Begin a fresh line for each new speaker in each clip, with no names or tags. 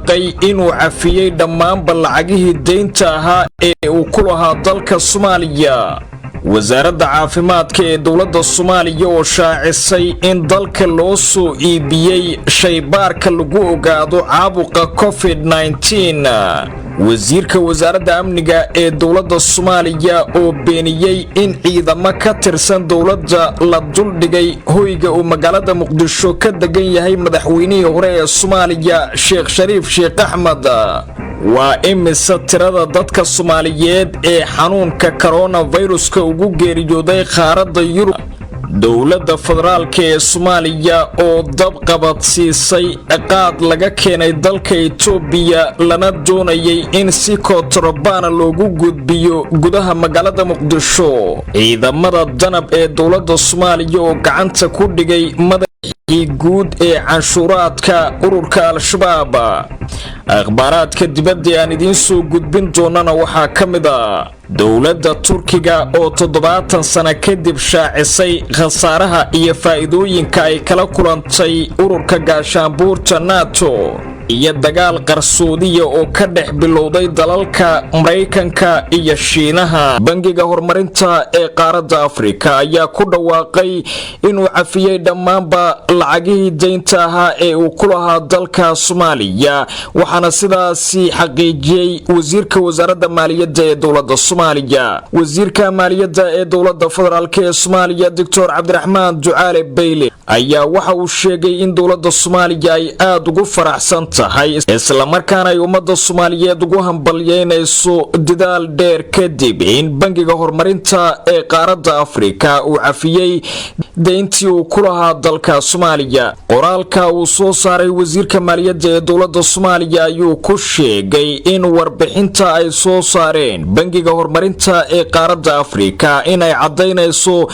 dhawaaqay inuu cafiyay dhammaanba lacagihii deynta ahaa ee uu ku lahaa dalka Soomaaliya. wasaaradda caafimaadka ee dowladda Soomaaliya oo shaacisay in dalka loo soo iibiyay shaybaarka lagu ogaado caabuqa COVID-19. wasiirka wasaaradda amniga ee dowladda Soomaaliya oo beeniyay in ciidamo ka tirsan dowladda la duldhigay hoyga uu magaalada Muqdisho ka degan yahay madaxweynihii hore ee Soomaaliya Sheekh Shariif Sheekh Axmed. waa imisa tirada dadka Soomaaliyeed ee xanuunka coronavirus-ka ugu geeriyooday qaaradda Yurub. dowladda federaalka ee Soomaaliya oo dab qabadsiisay qaad laga keenay dalka Itoobiya lana doonayay in si kontrabaan loogu gudbiyo gudaha magaalada Muqdisho. ciidamada danab ee dowladda Soomaaliya oo gacanta ku dhigay guud ee canshuuraadka ururka Al-Shabaab. akhbaaraadka dibadda aan idiin soo gudbin doonana waxaa ka mid ah dowladda Turkiga oo 70 sano kadib shaacisay khasaaraha iyo faa'iidooyinka ay kala kulantay ururka gaashaanbuurta NATO iyo dagaal qarsoodiya oo ka dhex bilowday dalalka Mareykanka iyo Shiinaha. bangiga horumarinta ee qaaradda Afrika ayaa ku dhawaaqay inuu cafiyay dhammaanba lacagihii deynta ahaa ee uu ku lahaa dalka Soomaaliya, waxaana sidaasi xaqiijiyay wasiirka wasaaradda maaliyadda ee dowladda Soomaaliya. wasiirka maaliyadda ee dowladda federaalka ee Soomaaliya Dr. Cabdiraxmaan Ducaale Beyle ayaa waxa uu sheegay in dowladda Soomaaliya ay aad ugu faraxsan isla markaana ay ummadda Soomaaliyeed ugu hambalyeynayso dadaal dheer kadib in bangiga horumarinta ee qaaradda Afrika uu cafiyay deyntii uu ku lahaa dalka Soomaaliya. qoraalka uu soo saaray wasiirka maaliyadda ee dowladda Soomaaliya ayuu ku sheegay in warbixinta ay soo saareen bangiga horumarinta ee qaaradda Afrika inay cadeynayso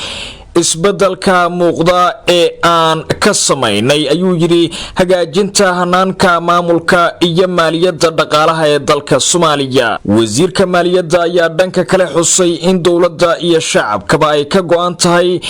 isbeddelka muuqda ee aan ka samaynay ayuu yiri hagaajinta hanaanka maamulka iyo maaliyadda dhaqaalaha ee dalka Soomaaliya. wasiirka maaliyadda ayaa dhanka kale xusay in dowladda iyo shacabkaba ay ka go'an tahay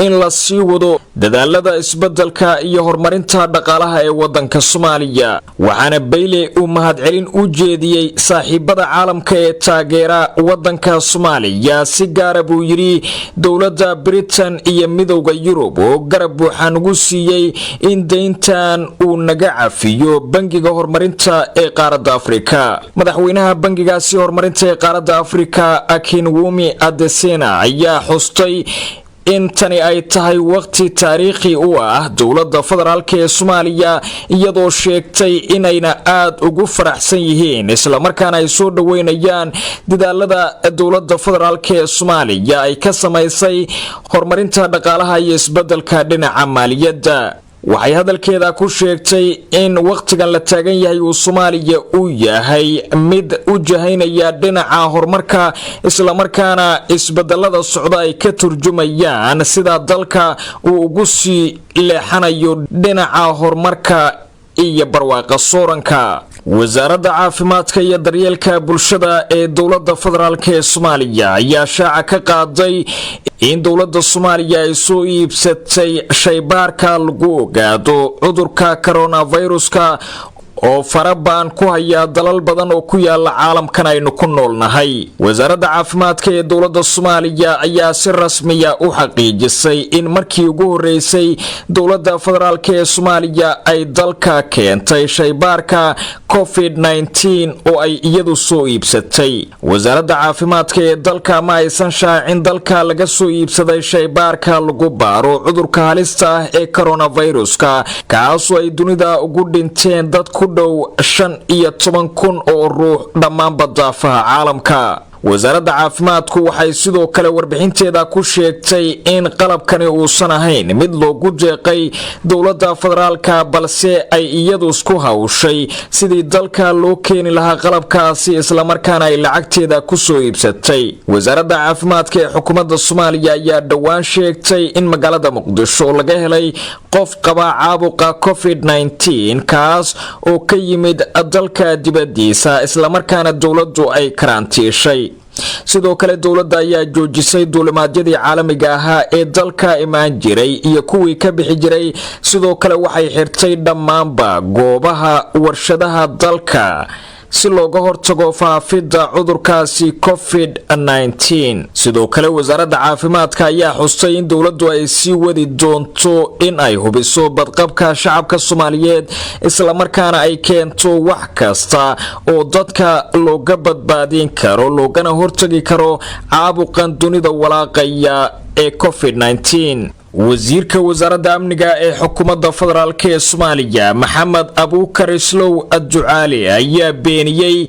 in la sii wado dadaalada isbeddelka iyo horumarinta dhaqaalaha ee wadanka Soomaaliya. waxaana Beyle uu mahadcelin u jeediyay saaxiibada caalamka ee taageera wadanka Soomaaliya, si gaar ah buu yiri dowladda Britain iyo midowga Yurub oo garab buuxan ugu siiyay in deyntan uu naga cafiyo bangiga horumarinta ee qaaradda Afrika. madaxweynaha bangigaasi horumarinta ee qaaradda Afrika Akinwumi Adesina ayaa xustay in tani ay tahay waqti taariikhi u ah dowladda federaalka ee Soomaaliya, iyadoo sheegtay inayna aad ugu faraxsan yihiin isla markaana ay soo dhaweynayaan dadaalada dowladda federaalka ee Soomaaliya ay ka samaysay horumarinta dhaqaalaha iyo isbeddelka dhinaca maaliyadda. waxay hadalkeeda ku sheegtay in waqtigan la taagan yahay uu Soomaaliya uu yahay mid u jahaynaya dhinaca horumarka, isla markaana isbeddelada socda ay ka turjumayaan sida dalka uu ugu sii leexanayo dhinaca horumarka iyo barwaaqa sooranka. wasaaradda caafimaadka iyo daryeelka bulshada ee dowladda federaalka ee Soomaaliya ayaa shaaca ka qaaday in dowladda Soomaaliya ay soo iibsatay shaybaarka lagu ogaado cudurka coronavirus-ka oo farabaan ku haya dalal badan oo ku yaala caalamkan aynu ku noolnahay. wasaaradda caafimaadka ee dowladda Soomaaliya ayaa si rasmi ah u xaqiijisay in markii ugu horeysay dowladda federaalka ee Soomaaliya ay dalka keentay shaybaarka COVID-19 oo ay iyadu soo iibsatay. wasaaradda caafimaadka ee dalka ma aysan shaacin dalka laga soo iibsaday shaybaarka lagu baaro cudurka halista ah ee coronavirus-ka, kaasoo ay dunida ugu dhinteen dad ku dhow 15,000 oo ruux dhammaanba daafaha caalamka. wasaaradda caafimaadku waxay sidoo kale warbixinteeda ku sheegtay in qalabkani uusan ahayn mid loogu deeqay dowladda federaalka, balse ay iyadu isku hawshay sidii dalka loo keeni lahaa qalabkaasi isla markaana ay lacagteeda ku soo iibsatay. wasaaradda caafimaadka ee xukuumadda Soomaaliya ayaa dhawaan sheegtay in magaalada Muqdisho laga helay qof qaba caabuqa COVID-19 kaas oo ka yimid dalka dibadiisa isla markaana dowladdu ay karantiishay. sidoo kale dowladda ayaa joojisay duulimaadyadii caalamiga ahaa ee dalka imaan jiray iyo kuwii ka bixi jiray sidoo kale waxay xirtay dhammaanba goobaha warshadaha dalka si looga hortago faafidda cudurkaasi COVID-19 sidoo kale wasaaradda caafimaadka ayaa xustay in dowladdu ay sii wadi doonto in ay hubiso badqabka shacabka Soomaaliyeed isla markaana ay keento wax kasta oo dadka looga badbaadin karo loogana hortagi karo caabuqan dunida walaaqaya ee COVID-19 wasiirka wasaaradda amniga ee xukuumadda federaalk ee Soomaaliya Maxamed Abuukar Islow Adducaali ayaa beeniyay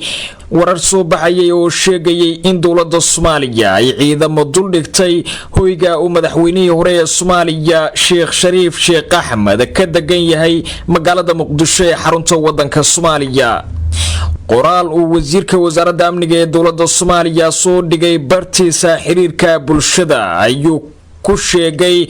warar soo baxayay oo sheegayay in dowladda Soomaaliya ay ciidamo dul dhigtay hoyga uu madaxweynihii hore ee Soomaaliya Sheekh Shariif Sheekh Axmed ka degan yahay magaalada Muqdisho ee xarunta wadanka Soomaaliya qoraal uu wasiirka wasaaradda amniga ee dowladda Soomaaliya soo dhigay bartiisa xiriirka bulshada ayuu ku sheegay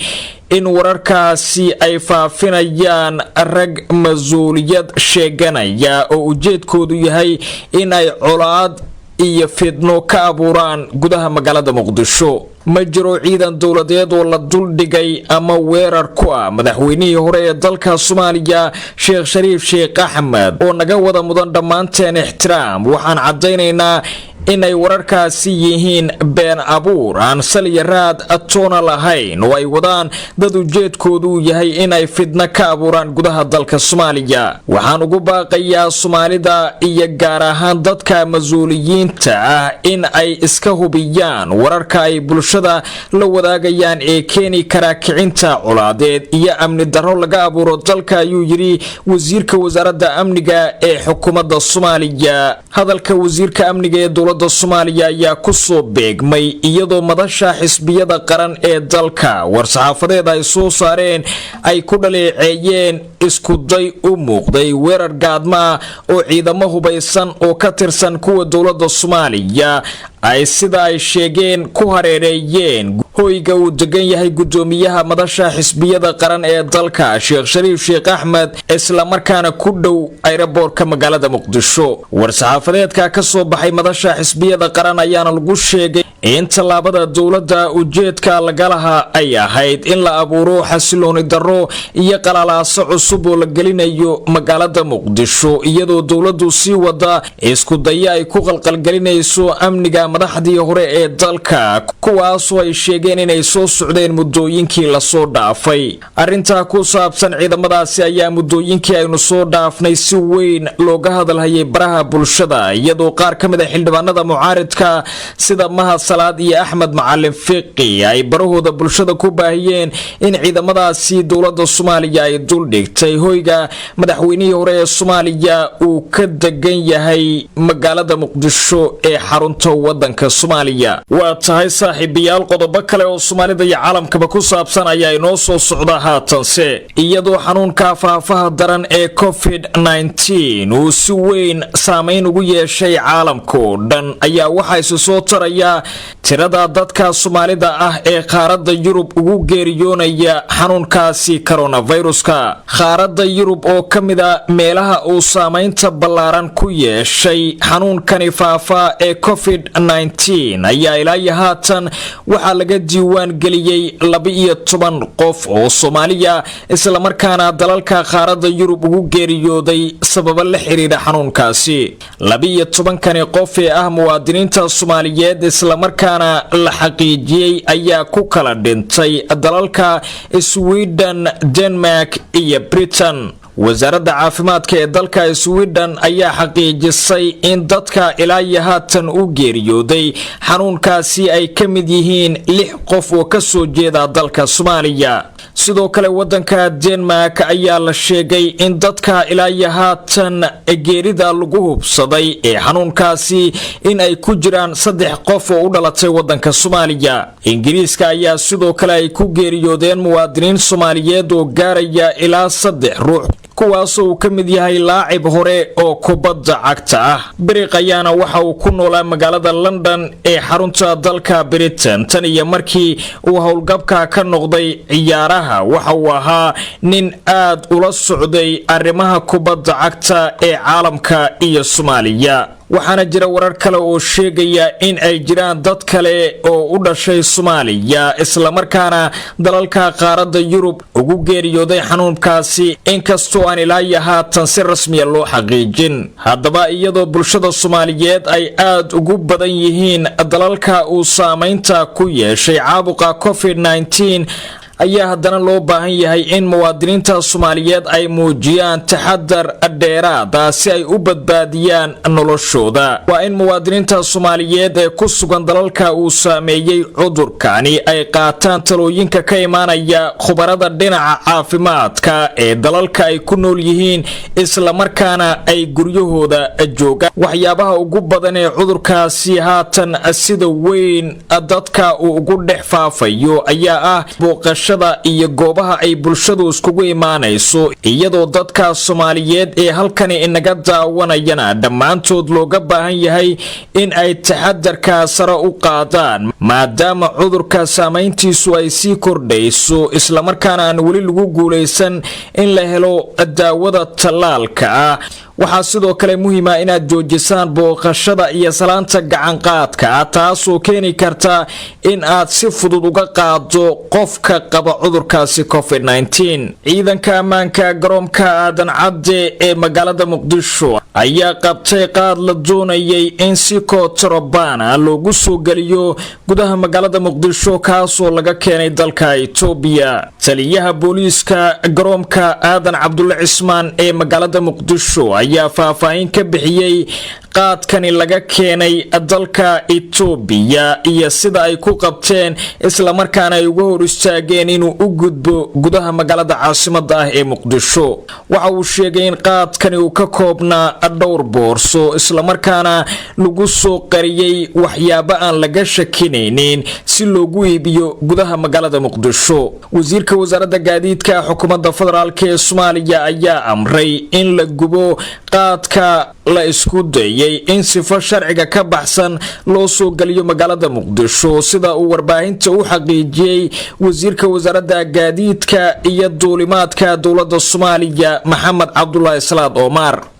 in wararkaasi ay faafinayaan rag mas'uuliyad sheeganaya oo ujeedkoodu yahay in ay colaad iyo fidno ka abuuraan gudaha magaalada Muqdisho ma jiro ciidan dowladeed oo la dul dhigay ama weerar ku ah madaxweynihii hore ee dalka Soomaaliya Sheekh Shariif Sheekh Axmed oo naga wada mudan dhammaanteen ixtiraam waxaan cadeynaynaa inay wararkaasi yihiin been abuur aan sal iyo raad atoona lahayn oo ay wadaan dad ujeedkoodu yahay inay fidna ka abuuraan gudaha dalka Soomaaliya waxaan ugu baaqayaa Soomaalida iyo gaar ahaan dadka mas'uuliyiinta ah in ay iska hubiyaan wararka ay bulshada la wadaagayaan ee keeni kara kicinta colaadeed iyo amni darro laga abuuro dalka ayuu yiri wasiirka wasaaradda amniga ee xukuumadda Soomaaliya hadalka wasiirka amniga ee dowladda Soomaaliya ayaa ku soo beegmay iyadoo madasha xisbiyada qaran ee dalka war-saxaafadeed ay soo saareen ay ku dhaleeceeyeen isku day u muuqday weerar gaadma oo ciidamo hubaysan oo ka tirsan kuwa dowladda Soomaaliya ay sida ay sheegeen ku hareereeyeen hoyga uu degan yahay gudoomiyaha madasha xisbiyada qaran ee dalka Sheekh Shariif Sheekh Axmed isla markaana ku dhow aeroboortka magaalada Muqdisho war-saxaafadeedka ka soo baxay madasha xisbiyada qaran ayaana lagu sheegay in talaabada dowladda ujeedka laga lahaa ay ahayd in la abuuro xasilooni darro iyo qalaalaaso cusub oo la gelinayo magaalada Muqdisho iyadoo dowladdu sii wada isku day ay ku qalqalgelinayso amniga madaxdii hore ee dalka kuwaas oo ay sheegeen inay soo socdeen muddooyinkii la soo dhaafay arinta ku saabsan ciidamadaasi ayaa muddooyinkii aynu soo dhaafnay si weyn looga hadalhayay baraha bulshada iyadoo qaar ka mid ah xildhibaanada mucaaridka sida Mahad Salaad iyo Axmed Macalin Fiqi ay barahooda bulshada ku baahiyeen in ciidamadaasi dowladda Soomaaliya ay dul dhigtay hoyga madaxweynihii hore ee Soomaaliya uu ka degan yahay magaalada Muqdisho ee xarunta wadanka Soomaaliya waa tahay saaxiibayaal qodobo kale oo Soomaalida iyo caalamkaba ku saabsan ayaa inoo soo socda haatanse iyadoo xanuunka faafaha daran ee COVID-19 uu si weyn saameyn ugu yeeshay caalamka oo dhan ayaa waxa isu soo taraya tirada dadka Soomaalida ah ee qaaradda Yurub ugu geeriyoonaya xanuunkaasi coronaviruska qaaradda Yurub oo kamida meelaha uu saameynta ballaaran ku yeeshay xanuunkani faafa ee COVID-19 ayaa ilaa haatan waxaa laga diiwaan geliyay 12 qof oo Soomaaliya isla markaana dalalka qaaradda Yurub ugu geeriyooday sabab la xiriira xanuunkaasi 12 qof ee ah muwaadiniinta Soomaaliyeed isla markaana la xaqiijiyay ayaa ku kala dhintay dalalka Sweden, Denmark iyo Britain wasaaradda caafimaadka ee dalka Sweden ayaa xaqiijisay in dadka ilaa haatan u geeriyooday xanuunkaasi ay ka mid yihiin 6 qof oo ka soo jeeda dalka Soomaaliya sidoo kale wadanka Denmark ayaa la sheegay in dadka ilaa haatan geerida lagu hubsaday ee xanuunkaasi in ay ku jiraan 3 qof oo u dhalatay wadanka Soomaaliya Ingiriiska ayaa sidoo kale ay ku geeriyoodeen muwaadiniin Soomaaliyeed oo gaaraya ilaa 3 ruux kuwaas oo ka mid yahay laacib hore oo kubadda cagta ah bariq ayaana waxa uu ku noolaa magaalada London ee xarunta dalka Britain tan iyo markii uu howlgabka ka noqday ciyaaraha waxa uu ahaa nin aad ula socday arrimaha kubadda cagta ee caalamka iyo Soomaaliya waxaana jira warar kale oo sheegaya in ay jiraan dad kale oo u dhashay Soomaaliya isla markaana dalalka qaaradda Yurub ugu geeriyooday xanuunkaasi inkastoo aan ilaa haatan si rasmi ah loo xaqiijin. haddaba iyadoo bulshada Soomaaliyeed ay aad ugu badan yihiin dalalka uu saameynta ku yeeshay caabuqa COVID-19 ayaa haddana loo baahan yahay in muwaadiniinta Soomaaliyeed ay muujiyaan taxadar dheeraad ah si ay u badbaadiyaan noloshooda. waa in muwaadiniinta Soomaaliyeed ee ku sugan dalalka uu saameeyay cudurkani ay qaataan talooyinka ka imaanaya khubarada dhinaca caafimaadka ee dalalka ay ku nool yihiin isla markaana ay guryahooda joogaan. waxyaabaha ugu badan ee cudurkaasi haatan sida weyn dadka uu ugu dhex faafayo ayaa ah booqashada iyo goobaha ay bulshadu iskugu imaanayso, iyadoo dadka Soomaaliyeed ee halkani inaga daawanayana dhammaantood looga baahan yahay in ay taxadarka sare u qaadaan maadaama cudurka saameyntiisu ay sii kordhayso isla markaana aan weli lagu guuleysan in la helo daawada tallaalka ah. waxaa sidoo kale muhiim ah inaad joojisaan booqashada iyo salaanta gacan qaadka taasoo keeni karta in aad si fudud uga qaado qofka qaba cudurkaasi COVID-19. ciidanka ammaanka garoonka aadan cadde ee magaalada Muqdisho ayaa qabtay qaad la doonayay in si kontrabaan loogu soo geliyo gudaha magaalada Muqdisho kaasoo laga keenay dalka Itoobiya. taliyaha booliiska garoonka aadan Cabdulle Cismaan ee magaalada Muqdisho ayaa faahfaahin ka bixiyay qaadkani laga keenay dalka Itoobiya iyo sida ay ku qabteen isla markaana ay uga hor istaageen inuu u gudbo gudaha magaalada caasimadda ah ee Muqdisho. waxa uu sheegay in qaadkani uu ka koobnaa dhowr boorso isla markaana lagu soo qariyay waxyaabo aan laga shakinaynin si loogu iibiyo gudaha magaalada Muqdisho. wasiirka wasaaradda gaadiidka xukuumadda federaalka ee Soomaaliya ayaa amray in la gubo qaadka la isku dayay in sifo sharciga ka baxsan loo soo galiyo magaalada Muqdisho sida uu warbaahinta u xaqiijiyay wasiirka wasaaradda gaadiidka iyo duulimaadka dowladda Soomaaliya Maxamed Cabdullaahi Salaad Omar.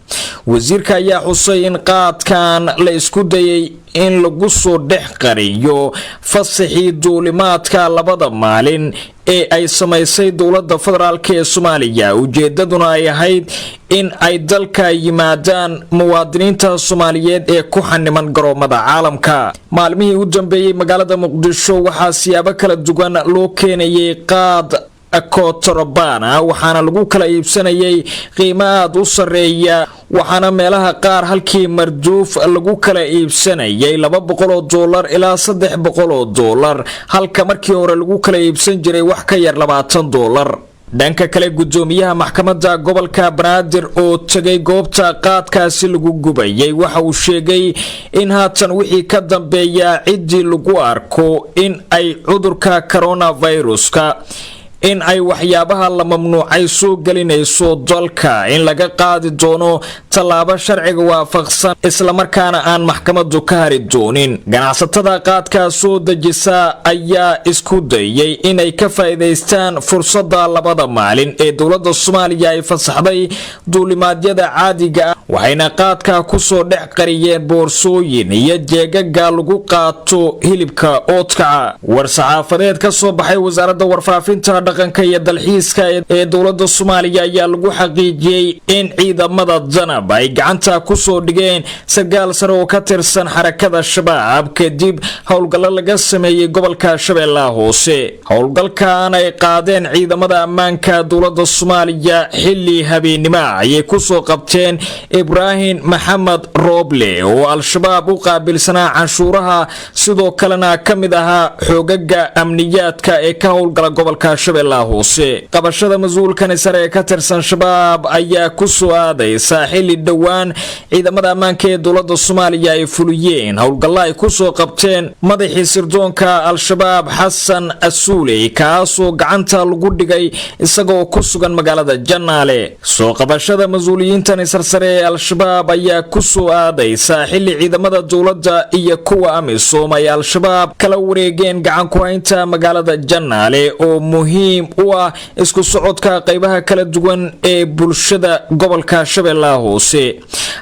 wasiirka ayaa xusay in qaadkan la isku dayay in lagu soo dhex qariyo fasaxii duulimaadka labada maalin ee ay samaysay dowladda federaalka ee Soomaaliya. ujeedaduna ay ahayd in ay dalka yimaadaan muwaadiniinta Soomaaliyeed ee ku xaniman garoomada caalamka. maalmihii u dambeeyay magaalada Muqdisho waxaa siyaabo kala duwan loo keenayay qaad kontrabaan waxaana lagu kala iibsanayay qiimo aad u sareeya, waxaana meelaha qaar halkii marduuf lagu kala iibsanayay $200 ilaa $300 halka markii hore lagu kala iibsan jiray wax ka yar $20. dhanka kale gudoomiyaha maxkamadda gobolka Banaadir oo tagay goobta qaadkaasi lagu gubayay waxa uu sheegay in haatan wixii ka dambeeya cidii lagu arko in ay cudurka coronaviruska in ay waxyaabaha la mamnuucay soo gelinayso dalka in laga qaadi doono tallaabo sharciga waafaqsan isla markaana aan maxkamaddu ka hari doonin. ganacsatada qaadka soo dejisa ayaa isku dayay inay ka faa'iideystaan fursadda labada maalin ee dowladda Soomaaliya ay fasaxday duulimaadyada caadiga ah, waxayna qaadka ku soo dhex qariyeen boorsooyin iyo jeegaga lagu qaato hilibka oodkaca. war-saxaafadeed ka soo baxay wasaaradda warfaafinta dhaqanka iyo dalxiiska ee dowladda Soomaaliya ayaa lagu xaqiijiyay in ciidamada danab ay gacanta ku soo dhigeen sargaal sare oo ka tirsan xarakada Shabaab kadib howlgallo laga sameeyay gobolka Shabeellaha Hoose. howlgalkan ay qaadeen ciidamada ammaanka dowladda Soomaaliya xilli habeenimo ay ku soo qabteen Ibrahim Maxamed Roble oo al-Shabaab u qaabilsanaa canshuuraha sidoo kalena kamid ahaa xoogaga amniyaadka ee ka howlgala gobolka Shabeellaha Hoose. qabashada mas'uulkan sare ee ka tirsan Shabaab ayaa ku soo aadaysa xilli dhawaan ciidamada ammaanka ee dowladda Soomaaliya ay fuliyeen howlgallo ay ku soo qabteen madaxii sirdoonka al-Shabaab Xasan Asuuley kaasoo gacanta lagu dhigay isagoo ku sugan magaalada Janaale. soo qabashada mas'uuliyiintan sarsare ee al-Shabaab ayaa ku soo aadaysa xilli ciidamada dowladda iyo kuwa amisom ay al-Shabaab kala wareegeen gacan ku haynta magaalada Janaale oo muhiim u ah isku socodka qaybaha kala duwan ee bulshada gobolka Shabeellaha Hoose. hoose.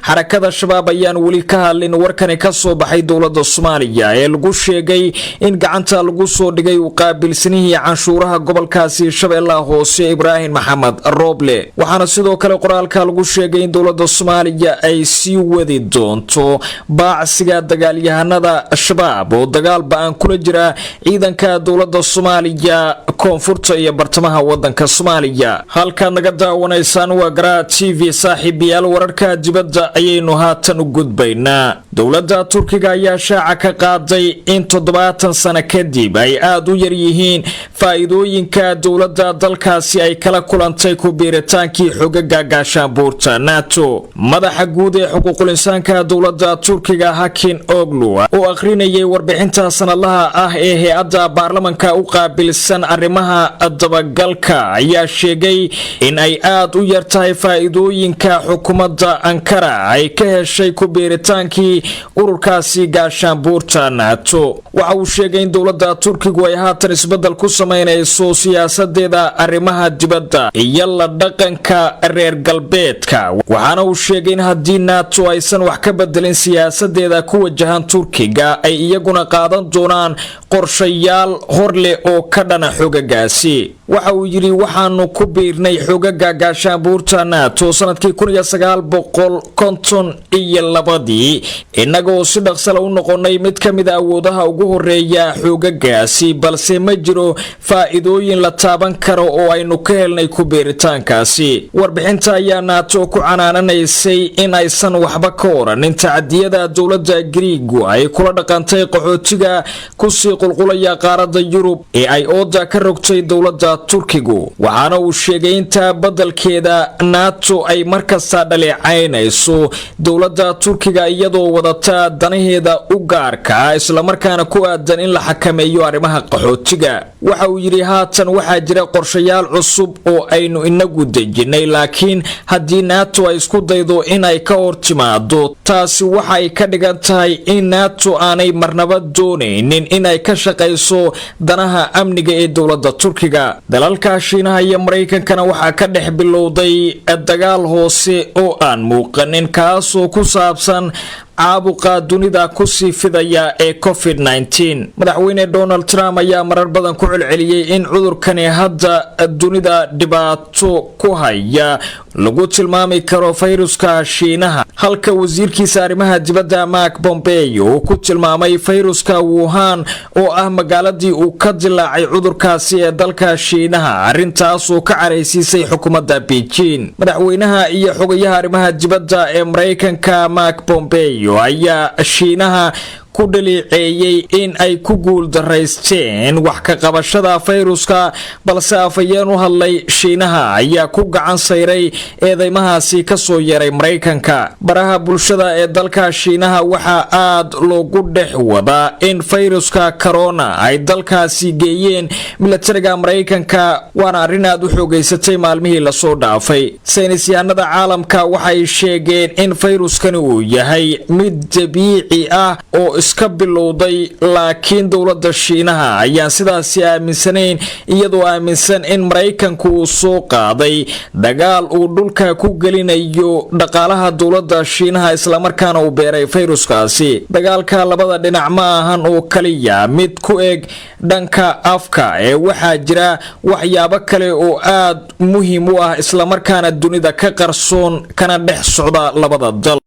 xarakada shabaab ayaan weli ka hadlin warkani ka soo baxay dowladda Soomaaliya ee lagu sheegay in gacanta lagu soo dhigay u qaabilsanihii canshuuraha gobolkaasi Shabeellaha Hoose Ibraahim Maxamed Roble. waxaana sidoo kale qoraalka lagu sheegay in dowladda Soomaaliya ay sii wadi doonto baacsiga dagaalyahanada shabaab oo dagaal ba'an kula jira ciidanka dowladda Soomaaliya koonfurta iyo bartamaha wadanka Soomaaliya. halka naga daawanaysaan waa Garaa TV saaxiibayaal wararka dibadda ayaynu haatan u gudbaynaa. dowladda Turkiga ayaa shaaca ka qaaday in 70 sano kadib ay aad u yar yihiin faa'iidooyinka dowladda dalkaasi ay kala kulantay ku biiritaankii xogaga gaashaanbuurta NATO. madaxa guud ee xuquuqul insaanka dowladda Turkiga Hakan Oglu oo akhrinayay warbixinta sanadlaha ah ee hay'adda baarlamaanka u qaabilsan arrimaha dabagalka ayaa sheegay in ay aad u yar tahay faa'iidooyinka xukuumadda Ankara ay ka heshay ku biiritaankii ururkaasi gaashaanbuurta NATO. waxa uu sheegay in dowladda Turkigu ay haatan isbedel ku sameynayso siyaasadeeda arrimaha dibadda iyo la dhaqanka reer galbeedka. waxaana uu sheegay in haddii NATO aysan wax ka bedelin siyaasadeeda ku wajahan Turkiga ay iyaguna qaadan doonaan qorshayaal horle oo ka dhana xogagaasi. waxa uu yiri waxaanu ku biirnay xogaga gaashaanbuurta NATO sanadkii 1952 inagoo si dhaqsala u noqonay mid ka mid ah awoodaha ugu horeeya xogagaasi, balse ma jiro faa'iidooyin la taaban karo oo aynu ka helnay ku biiritaankaasi. warbixinta ayaa NATO ku canaananaysay in aysan waxba ka oranin tacadiyada dowladda Giriigu ay kula dhaqantay qaxootiga ku sii qulqulaya qaaradda Yurub ee ay ooda ka rogtay dowladda Turkigu. waxaana uu sheegay inta badalkeeda NATO ay markasta dhaleecaynayso dowladda Turkiga iyadoo wadata danaheeda u gaarka isla markaana ku aadan in la xakameeyo arrimaha qaxootiga. waxa uu yiri haatan waxaa jira qorshayaal cusub oo aynu inagu dejinay, laakiin haddii NATO ay isku daydo in ay ka hortimaado taasi waxay ka dhigan tahay in NATO aanay marnaba doonaynin in ay ka shaqayso danaha amniga ee dowladda Turkiga. dalalka Shiinaha iyo Mareykankana waxaa ka dhex bilowday dagaal hoose oo aan muuqanin kaasoo ku saabsan caabuqa dunida ku sii fidaya ee COVID-19. madaxweyne Donald Trump ayaa marar badan ku celceliyay in cudurkani hadda dunida dhibaato ku haya lagu tilmaami karo fayruska Shiinaha, halka wasiirkiisa arrimaha dibadda Mark Pompeo uu ku tilmaamay fayruska Wuhan oo ah magaaladii uu ka dilaacay cudurkaasi ee dalka Shiinaha, arrintaas oo ka careysiisay xukuumadda Beijing. madaxweynaha iyo xogayaha arrimaha dibadda ee Mareykanka Mark Pompeo ayaa Shiinaha ku dhaliceeyay in ay ku guul daraysteen wax ka qabashada fayruska, balse afayeen u hadlay Shiinaha ayaa ku gacan sayray eedeymahaasi ka soo yeeray Mareykanka. baraha bulshada ee dalka Shiinaha waxaa aad loogu dhex wadaa in fayruska corona ay dalkaasi geeyeen militariga Mareykanka, waana arrin aad u xoogaysatay maalmihii la soo dhaafay. saynisyahanada caalamka waxay sheegeen in fayruskani uu yahay mid dabiici ah oo iska bilowday, laakiin dowladda Shiinaha ayaan sidaasi aaminsanayn, iyadoo aaminsan in Mareykanku uu soo qaaday dagaal uu dhulka ku gelinayo dhaqaalaha dowladda Shiinaha isla markaana uu beeray fayruskaasi. dagaalka labada dhinac ma ahan oo kaliya mid ku eg dhanka afka ee waxaa jira waxyaabo kale oo aad muhiim u ah isla markaana dunida ka qarsoon kana dhex socda labada dal.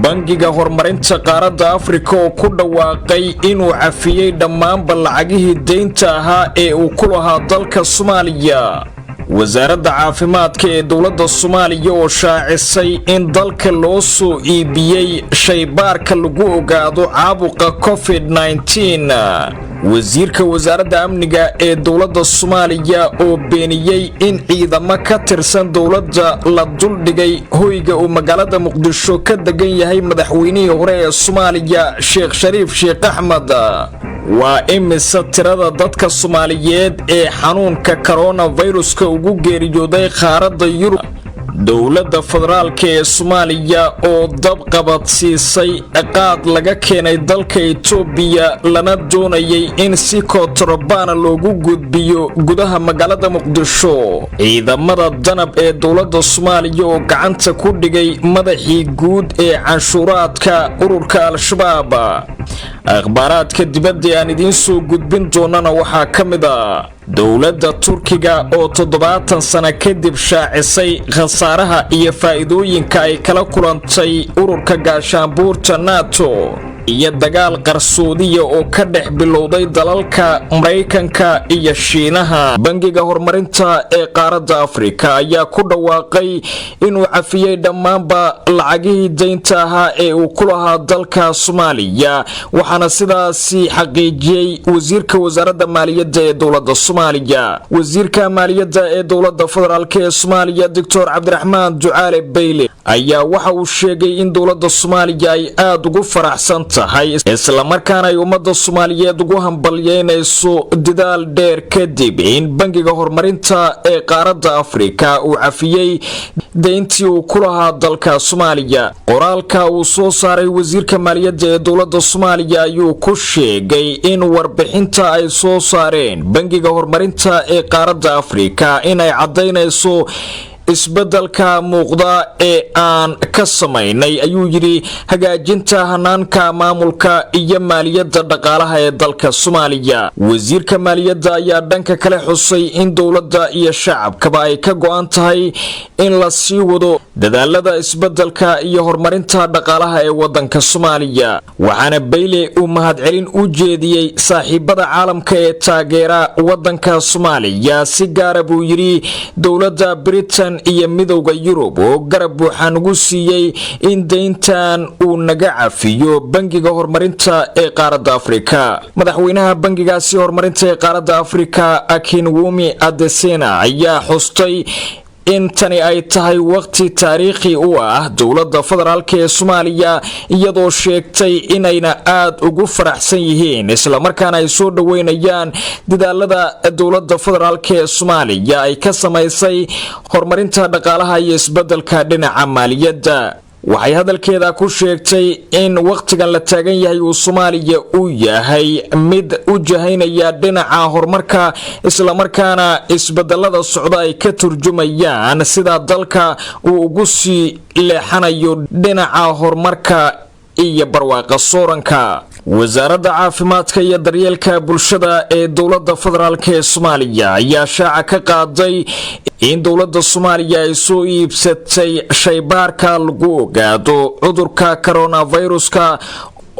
bangiga horumarinta qaaradda Afrika oo ku dhawaaqay inuu cafiyay dhammaan lacagihii deynta ahaa ee uu ku lahaa dalka Soomaaliya. wasaaradda caafimaadka ee dowladda Soomaaliya oo shaacisay in dalka loo soo iibiyay shaybaarka lagu ogaado caabuqa COVID-19. wasiirka wasaaradda amniga ee dowladda Soomaaliya oo beeniyay in ciidamo ka tirsan dowladda la duldhigay hoyga uu magaalada Muqdisho ka degan yahay madaxweynihii hore ee Soomaaliya Sheekh Shariif Sheekh Axmed. waa imisa tirada dadka Soomaaliyeed ee xanuunka coronavirus ugu geeriyooday qaaradda Yurub. dowladda federaalka ee Soomaaliya oo dab qabadsiisay qaad laga keenay dalka Itoobiya lana doonayay in si kontrabaan loogu gudbiyo gudaha magaalada Muqdisho. ciidamada danab ee dowladda Soomaaliya oo gacanta ku dhigay madaxii guud ee canshuuraadka ururka Al-Shabaab. akhbaaraadka dibadda aan idiin soo gudbin doonana waxaa ka mid ah dowladda Turkiga oo 70 sano kadib shaacisay khasaaraha iyo faa'iidooyinka ay kala kulantay ururka gaashaanbuurta NATO iyo dagaal qarsoodiya oo ka dhex bilowday dalalka Mareykanka iyo Shiinaha. bangiga horumarinta ee qaaradda Afrika ayaa ku dhawaaqay inuu cafiyay dhammaanba lacagihii deynta ahaa ee uu ku lahaa dalka Soomaaliya, waxaana sidaasi xaqiijiyay wasiirka wasaaradda maaliyadda ee dowladda Soomaaliya. wasiirka maaliyadda ee dowladda federaalka ee Soomaaliya Dr. Cabdiraxmaan Ducaale Bayle ayaa waxa uu sheegay in dowladda Soomaaliya ay aad ugu faraxsan tahay isla markaana ay ummadda Soomaaliyeed ugu hambalyeynayso dadaal dheer kadib in bangiga horumarinta ee qaaradda Afrika uu cafiyay deyntii uu ku lahaa dalka Soomaaliya. qoraalka uu soo saaray wasiirka maaliyadda ee dowladda Soomaaliya ayuu ku sheegay in warbixinta ay soo saareen bangiga horumarinta ee qaaradda Afrika inay cadeynayso isbeddelka muuqda ee aan ka samaynay ayuu yiri hagaajinta hanaanka maamulka iyo maaliyadda dhaqaalaha ee dalka Soomaaliya. wasiirka maaliyadda ayaa dhanka kale xusay in dowladda iyo shacabkaba ay ka go'an tahay in la sii wado dadaalada isbeddelka iyo horumarinta dhaqaalaha ee wadanka Soomaaliya. waxaana Bayle uu mahadcelin u jeediyay saaxiibada caalamka ee taageera wadanka Soomaaliya, si gaar ah buu yiri dowladda Britain iyo midowga Yurub oo garab buuxan ugu siiyay in deyntan uu naga cafiyo bangiga horumarinta ee qaaradda Afrika. madaxweynaha bangigaasi horumarinta ee qaaradda Afrika Akinwumi Adesina ayaa xustay in tani ay tahay waqti taariikhi u ah dowladda federaalka ee Soomaaliya, iyadoo sheegtay inayna aad ugu faraxsan yihiin isla markaana ay soo dhaweynayaan dadaalada dowladda federaalka ee Soomaaliya ay ka samaysay horumarinta dhaqaalaha iyo isbeddelka dhinaca maaliyadda. waxay hadalkeeda ku sheegtay in waqtigan la taagan yahay uu Soomaaliya uu yahay mid u jahaynaya dhinaca horumarka isla markaana isbeddelada socda ay ka turjumayaan sida dalka uu ugu sii leexanayo dhinaca horumarka iyo barwaaqo sooranka. wasaaradda caafimaadka iyo daryeelka bulshada ee dowladda federaalka ee Soomaaliya ayaa shaaca ka qaaday in dowladda Soomaaliya ay soo iibsatay shaybaarka lagu ogaado cudurka coronaviruska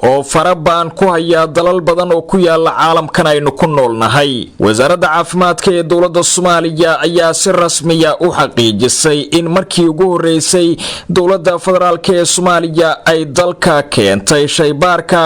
oo farabaan ku haya dalal badan oo ku yaala caalamkan aynu ku noolnahay. wasaaradda caafimaadka ee dowladda Soomaaliya ayaa si rasmi ah u xaqiijisay in markii ugu horeysay dowladda federaalka ee Soomaaliya ay dalka keentay shaybaarka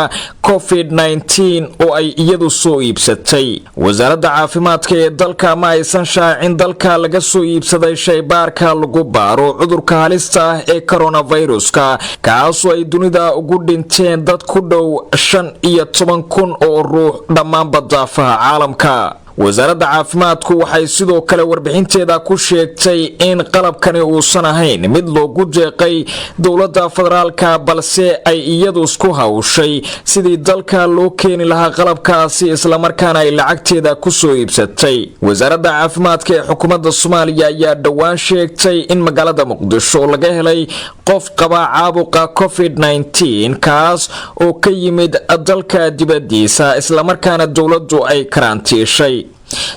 COVID-19 oo ay iyadu soo iibsatay. wasaaradda caafimaadka ee dalka ma aysan shaacin dalka laga soo iibsaday shaybaarka lagu baaro cudurka halista ah ee coronaviruska, kaasoo ay dunida ugu dhinteen dad ku dhow 15,000 oo ruux dhammaan badaafaha caalamka. wasaaradda caafimaadku waxay sidoo kale warbixinteeda ku sheegtay in qalabkani uusan ahayn mid loogu deeqay dowladda federaalka, balse ay iyadu isku hawshay sidii dalka loo keeni lahaa qalabkaasi isla markaana ay lacagteeda ku soo iibsatay. wasaaradda caafimaadka ee xukuumadda Soomaaliya ayaa dhowaan sheegtay in magaalada Muqdisho laga helay qof qaba caabuqa COVID-19 kaas oo ka yimid dalka dibadiisa isla markaana dowladdu ay karantiishay.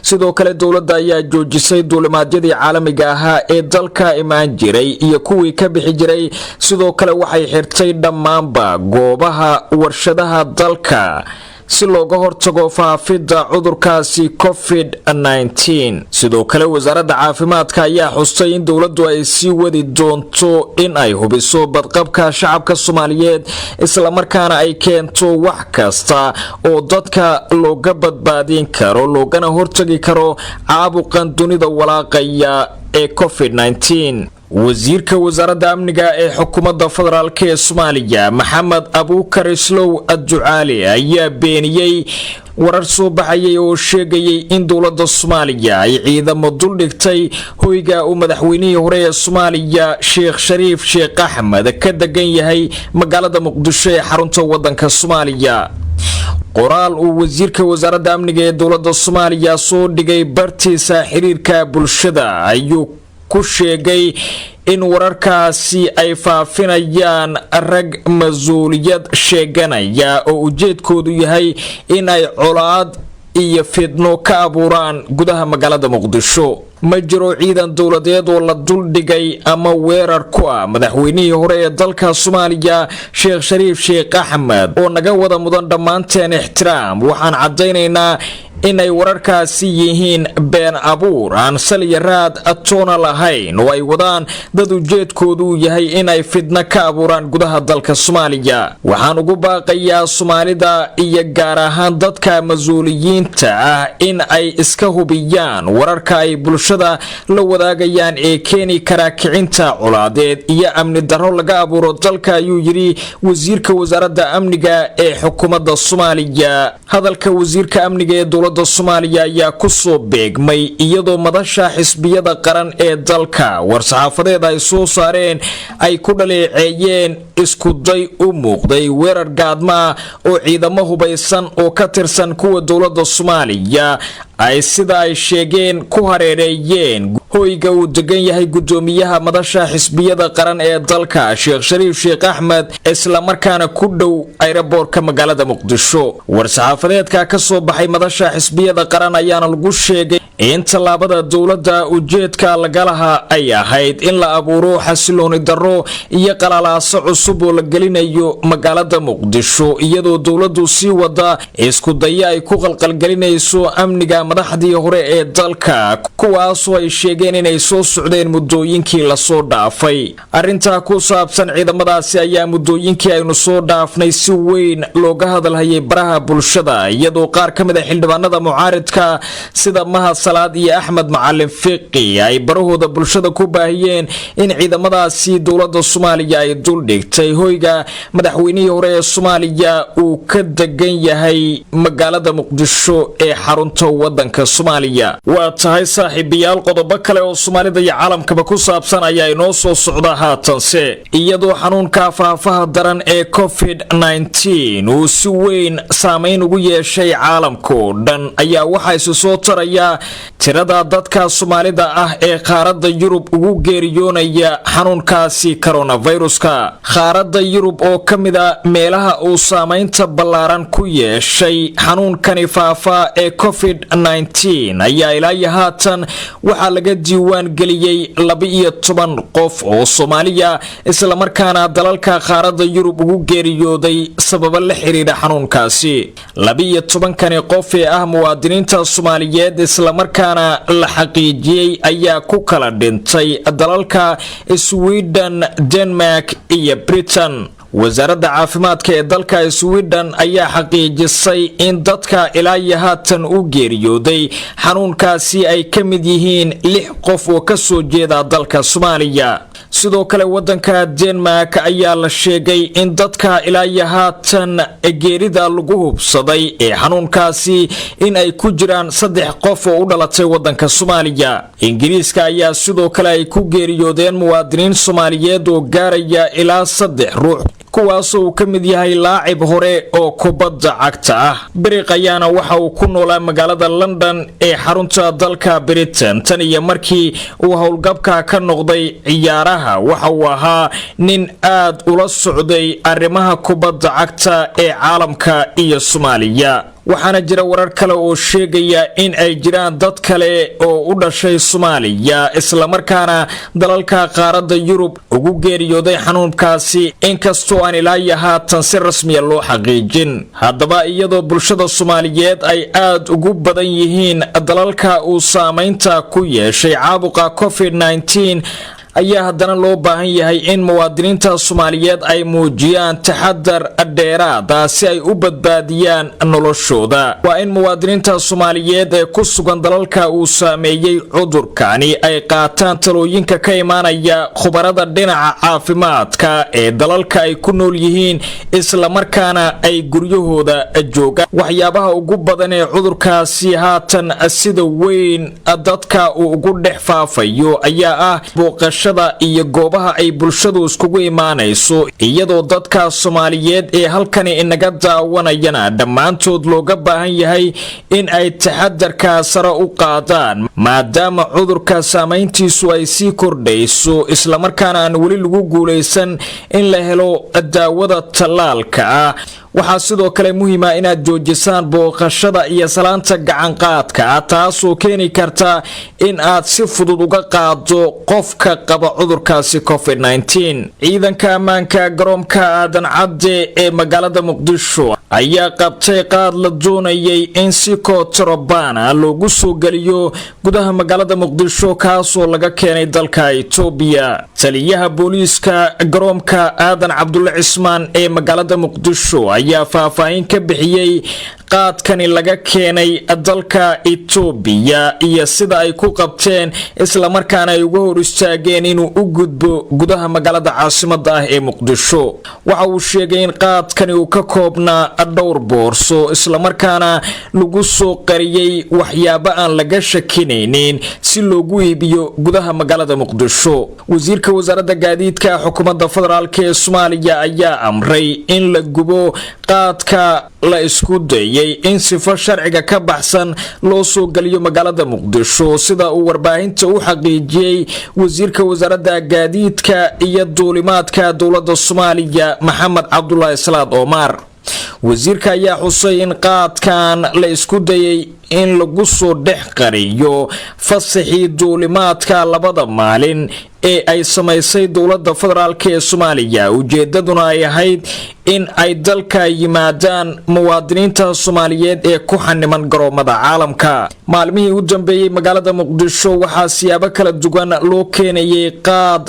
sidoo kale dowladda ayaa joojisay duulimaadyadii caalamiga ahaa ee dalka imaan jiray iyo kuwii ka bixi jiray. sidoo kale waxay xirtay dhammaanba goobaha warshadaha dalka si looga hortago faafidda cudurkaasi COVID-19. sidoo kale wasaaradda caafimaadka ayaa xustay in dowladdu ay sii wadi doonto in ay hubiso badqabka shacabka Soomaaliyeed isla markaana ay keento wax kasta oo dadka looga badbaadin karo loogana hortagi karo caabuqan dunida walaaqaya ee COVID-19. wasiirka wasaaradda amniga ee xukuumadda federaalka ee Soomaaliya Maxamed Abuukar Islow Ducaale ayaa beeniyay warar soo baxayay oo sheegayay in dowladda Soomaaliya ay ciidamo dul dhigtay hoyga uu madaxweynihii hore ee Soomaaliya Sheekh Shariif Sheekh Axmed ka degan yahay magaalada Muqdisho ee xarunta wadanka Soomaaliya. qoraal uu wasiirka wasaaradda amniga ee dowladda Soomaaliya soo dhigay bartiisa xiriirka bulshada ayuu ku sheegay in wararkaasi ay faafinayaan rag mas'uuliyad sheeganaya oo ujeedkoodu yahay in ay colaad iyo fidno ka abuuraan gudaha magaalada Muqdisho. ma jiro ciidan dowladeed oo la dul dhigay ama weerar ku ah madaxweynihii hore ee dalka Soomaaliya Sheekh Shariif Sheekh Axmed oo naga wada mudan dhammaanteen ixtiraam. waxaan cadeynaynaa inay wararkaasi yihiin been abuur aan sal iyo raad atoona lahayn oo ay wadaan dad ujeedkoodu yahay inay fidna ka abuuraan gudaha dalka Soomaaliya. waxaan ugu baaqayaa Soomaalida iyo gaar ahaan dadka mas'uuliyiinta ah in ay iska hubiyaan wararka ay bulshada la wadaagayaan ee keeni kara kicinta colaadeed iyo amni darro laga abuuro dalka, ayuu yiri wasiirka wasaaradda amniga ee xukuumadda Soomaaliya. hadalka wasiirka amniga ee dowladda Soomaaliya ayaa ku soo beegmay iyadoo madasha xisbiyada qaran ee dalka war-saxaafadeed ay soo saareen ay ku dhaleeceeyeen isku day u muuqday weerar gaadma oo ciidamo hubaysan oo ka tirsan kuwa dowladda Soomaaliya ay sida ay sheegeen ku hareereeyeen hoyga uu degan yahay gudoomiyaha madasha xisbiyada qaran ee dalka Sheekh Shariif Sheekh Axmed isla markaana ku dhow aeroboortka magaalada Muqdisho. war-saxaafadeedka ka soo baxay madasha xisbiyada qaran ayaana lagu sheegay in talaabada dowladda ujeedka laga lahaa ay ahayd in la abuuro xasilooni darro iyo qalalaasa cusub oo la gelinayo magaalada Muqdisho, iyadoo dowladdu sii wada isku daya ay ku qalqalgelinayso amniga madaxdii hore ee dalka kuwaasoo ay sheegeen inay soo socdeen muddooyinkii la soo dhaafay. arrinta ku saabsan ciidamadaasi ayaa muddooyinkii aynu soo dhaafnay si weyn looga hadalhayay baraha bulshada, iyadoo qaar ka mid ah xildhibaanada mucaaridka sida Mahad Salaad iyo Axmed Macalin Fiqi ay barahooda bulshada ku baahiyeen in ciidamadaasi dowladda Soomaaliya ay dul dhigtay hoyga madaxweynihii hore ee Soomaaliya uu ka degan yahay magaalada Muqdisho ee xarunta wadanka Soomaaliya. waa tahay saaxiibayaal, qodobo kale oo Soomaalida iyo caalamkaba ku saabsan ayaa inoo soo socda haatanse, iyadoo xanuunka faafaha daran ee COVID-19 uu si weyn saameyn ugu yeeshay caalamka oo dhan ayaa waxaa isu soo taraya tirada dadka Soomaalida ah ee qaaradda Yurub ugu geeriyoonaya xanuunkaasi coronaviruska. qaaradda Yurub oo ka mid ah meelaha uu saameynta ballaaran ku yeeshay xanuunkani faafa ee COVID-19 ayaa ilaa haatan waxaa laga diiwaan geliyay 12 qof oo Soomaaliya isla markaana dalalka qaaradda Yurub ugu geeriyooday sababo la xiriira xanuunkaasi. 12 qof ee ah muwaadiniinta Soomaaliyeed isla markaana la xaqiijiyay ayaa ku kala dhintay dalalka Sweden, Denmark iyo Britain. wasaaradda caafimaadka ee dalka Sweden ayaa xaqiijisay in dadka ilaa haatan u geeriyooday xanuunkaasi ay ka mid yihiin 6 qof oo ka soo jeeda dalka Soomaaliya. sidoo kale wadanka Denmark ayaa la sheegay in dadka ilaa haatan geerida lagu hubsaday ee xanuunkaasi in ay ku jiraan 3 qof oo u dhalatay wadanka Soomaaliya. Ingiriiska ayaa sidoo kale ay ku geeriyoodeen muwaadiniin Soomaaliyeed oo gaaraya ilaa 3 ruux kuwaasoo ka mid yahay laacib hore oo kubadda cagta ah. bariiq ayaana waxa uu ku noolaa magaalada London ee xarunta dalka Britain tan iyo markii uu howlgabka ka noqday ciyaaraha. waxa uu ahaa nin aad ula socday arrimaha kubadda cagta ee caalamka iyo Soomaaliya. waxaana jira warar kale oo sheegaya in ay jiraan dad kale oo u dhashay Soomaaliya isla markaana dalalka qaaradda Yurub ugu geeriyooday xanuunkaasi inkastoo aan ilaa haatan si rasmi ah loo xaqiijin. haddaba iyadoo bulshada Soomaaliyeed ay aad ugu badan yihiin dalalka uu saameynta ku yeeshay caabuqa COVID-19 ayaa haddana loo baahan yahay in muwaadiniinta Soomaaliyeed ay muujiyaan taxadar dheeraad ah si ay u badbaadiyaan noloshooda. Waa in muwaadiniinta Soomaaliyeed ee ku sugan dalalka uu saameeyay cudurkani ay qaataan talooyinka ka imaanaya khubarada dhinaca caafimaadka ee dalalka ay ku nool yihiin, isla markaana ay guryahooda joogaan. waxyaabaha ugu badan ee cudurkaasi haatan sida weyn dadka uu ugu dhex faafayo ayaa ah booqashada iyo goobaha ay bulshadu iskugu imaanayso, iyadoo dadka Soomaaliyeed ee halkani inaga daawanayana dhammaantood looga baahan yahay in ay taxadarka sare u qaadaan maadaama cudurka saameyntiisu ay sii kordhayso, isla markaana aan weli lagu guuleysan in la helo daawada tallaalka ah. waxaa sidoo kale muhiim ah inaad joojisaan booqashada iyo salaanta gacan qaadka, taasoo keeni karta in aad si fudud uga qaado qofka qaba cudurkaasi COVID-19. ciidanka ammaanka garoonka Aadan Cadde ee magaalada Muqdisho ayaa qabtay qaad la doonayay in si kontrabaan loogu soo geliyo gudaha magaalada Muqdisho kaasoo laga keenay dalka Itoobiya. taliyaha booliiska garoonka Aadan Cabdulle Cismaan ee magaalada Muqdisho ayaa faahfaahin ka bixiyay qaadkani laga keenay dalka Itoobiya iyo sida ay ku qabteen, isla markaana ay uga hor istaageen inuu u gudbo gudaha magaalada caasimadda ah ee Muqdisho. waxa uu sheegay in qaadkani uu ka koobnaa dhowr boorso, isla markaana lagu soo qariyay waxyaabo aan laga shakinaynin si loogu iibiyo gudaha magaalada Muqdisho. wasiirka wasaaradda gaadiidka xukuumadda federaalka ee Soomaaliya ayaa amray in la gubo qaadka la isku dayay in sifo sharciga ka baxsan loo soo galiyo magaalada Muqdisho, sida uu warbaahinta u xaqiijiyay wasiirka wasaaradda gaadiidka iyo duulimaadka dowladda Soomaaliya Maxamed Cabdullaahi Salaad Omar. wasiirka ayaa xusay in qaadkan la isku dayay in lagu soo dhex qariyo fasaxii duulimaadka labada maalin ee ay samaysay dowladda federaalka ee Soomaaliya, ujeedaduna ay ahayd in ay dalka yimaadaan muwaadiniinta Soomaaliyeed ee ku xaniman garoomada caalamka. maalmihii u dambeeyay magaalada Muqdisho waxaa siyaabo kala duwan loo keenayay qaad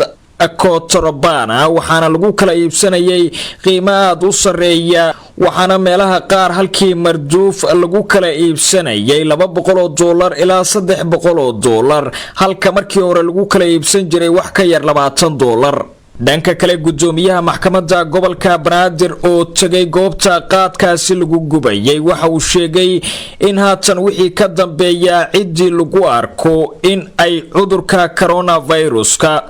kontrabaan waxaana lagu kala iibsanayay qiimo aad u sareeya, waxaana meelaha qaar halkii marduuf lagu kala iibsanayay $200 ilaa $300, halka markii hore lagu kala iibsan jiray wax ka yar $20. dhanka kale gudoomiyaha maxkamadda gobolka Banaadir oo tagay goobta qaadkaasi lagu gubayay waxa uu sheegay in haatan wixii ka dambeeya cidii lagu arko in ay cudurka coronaviruska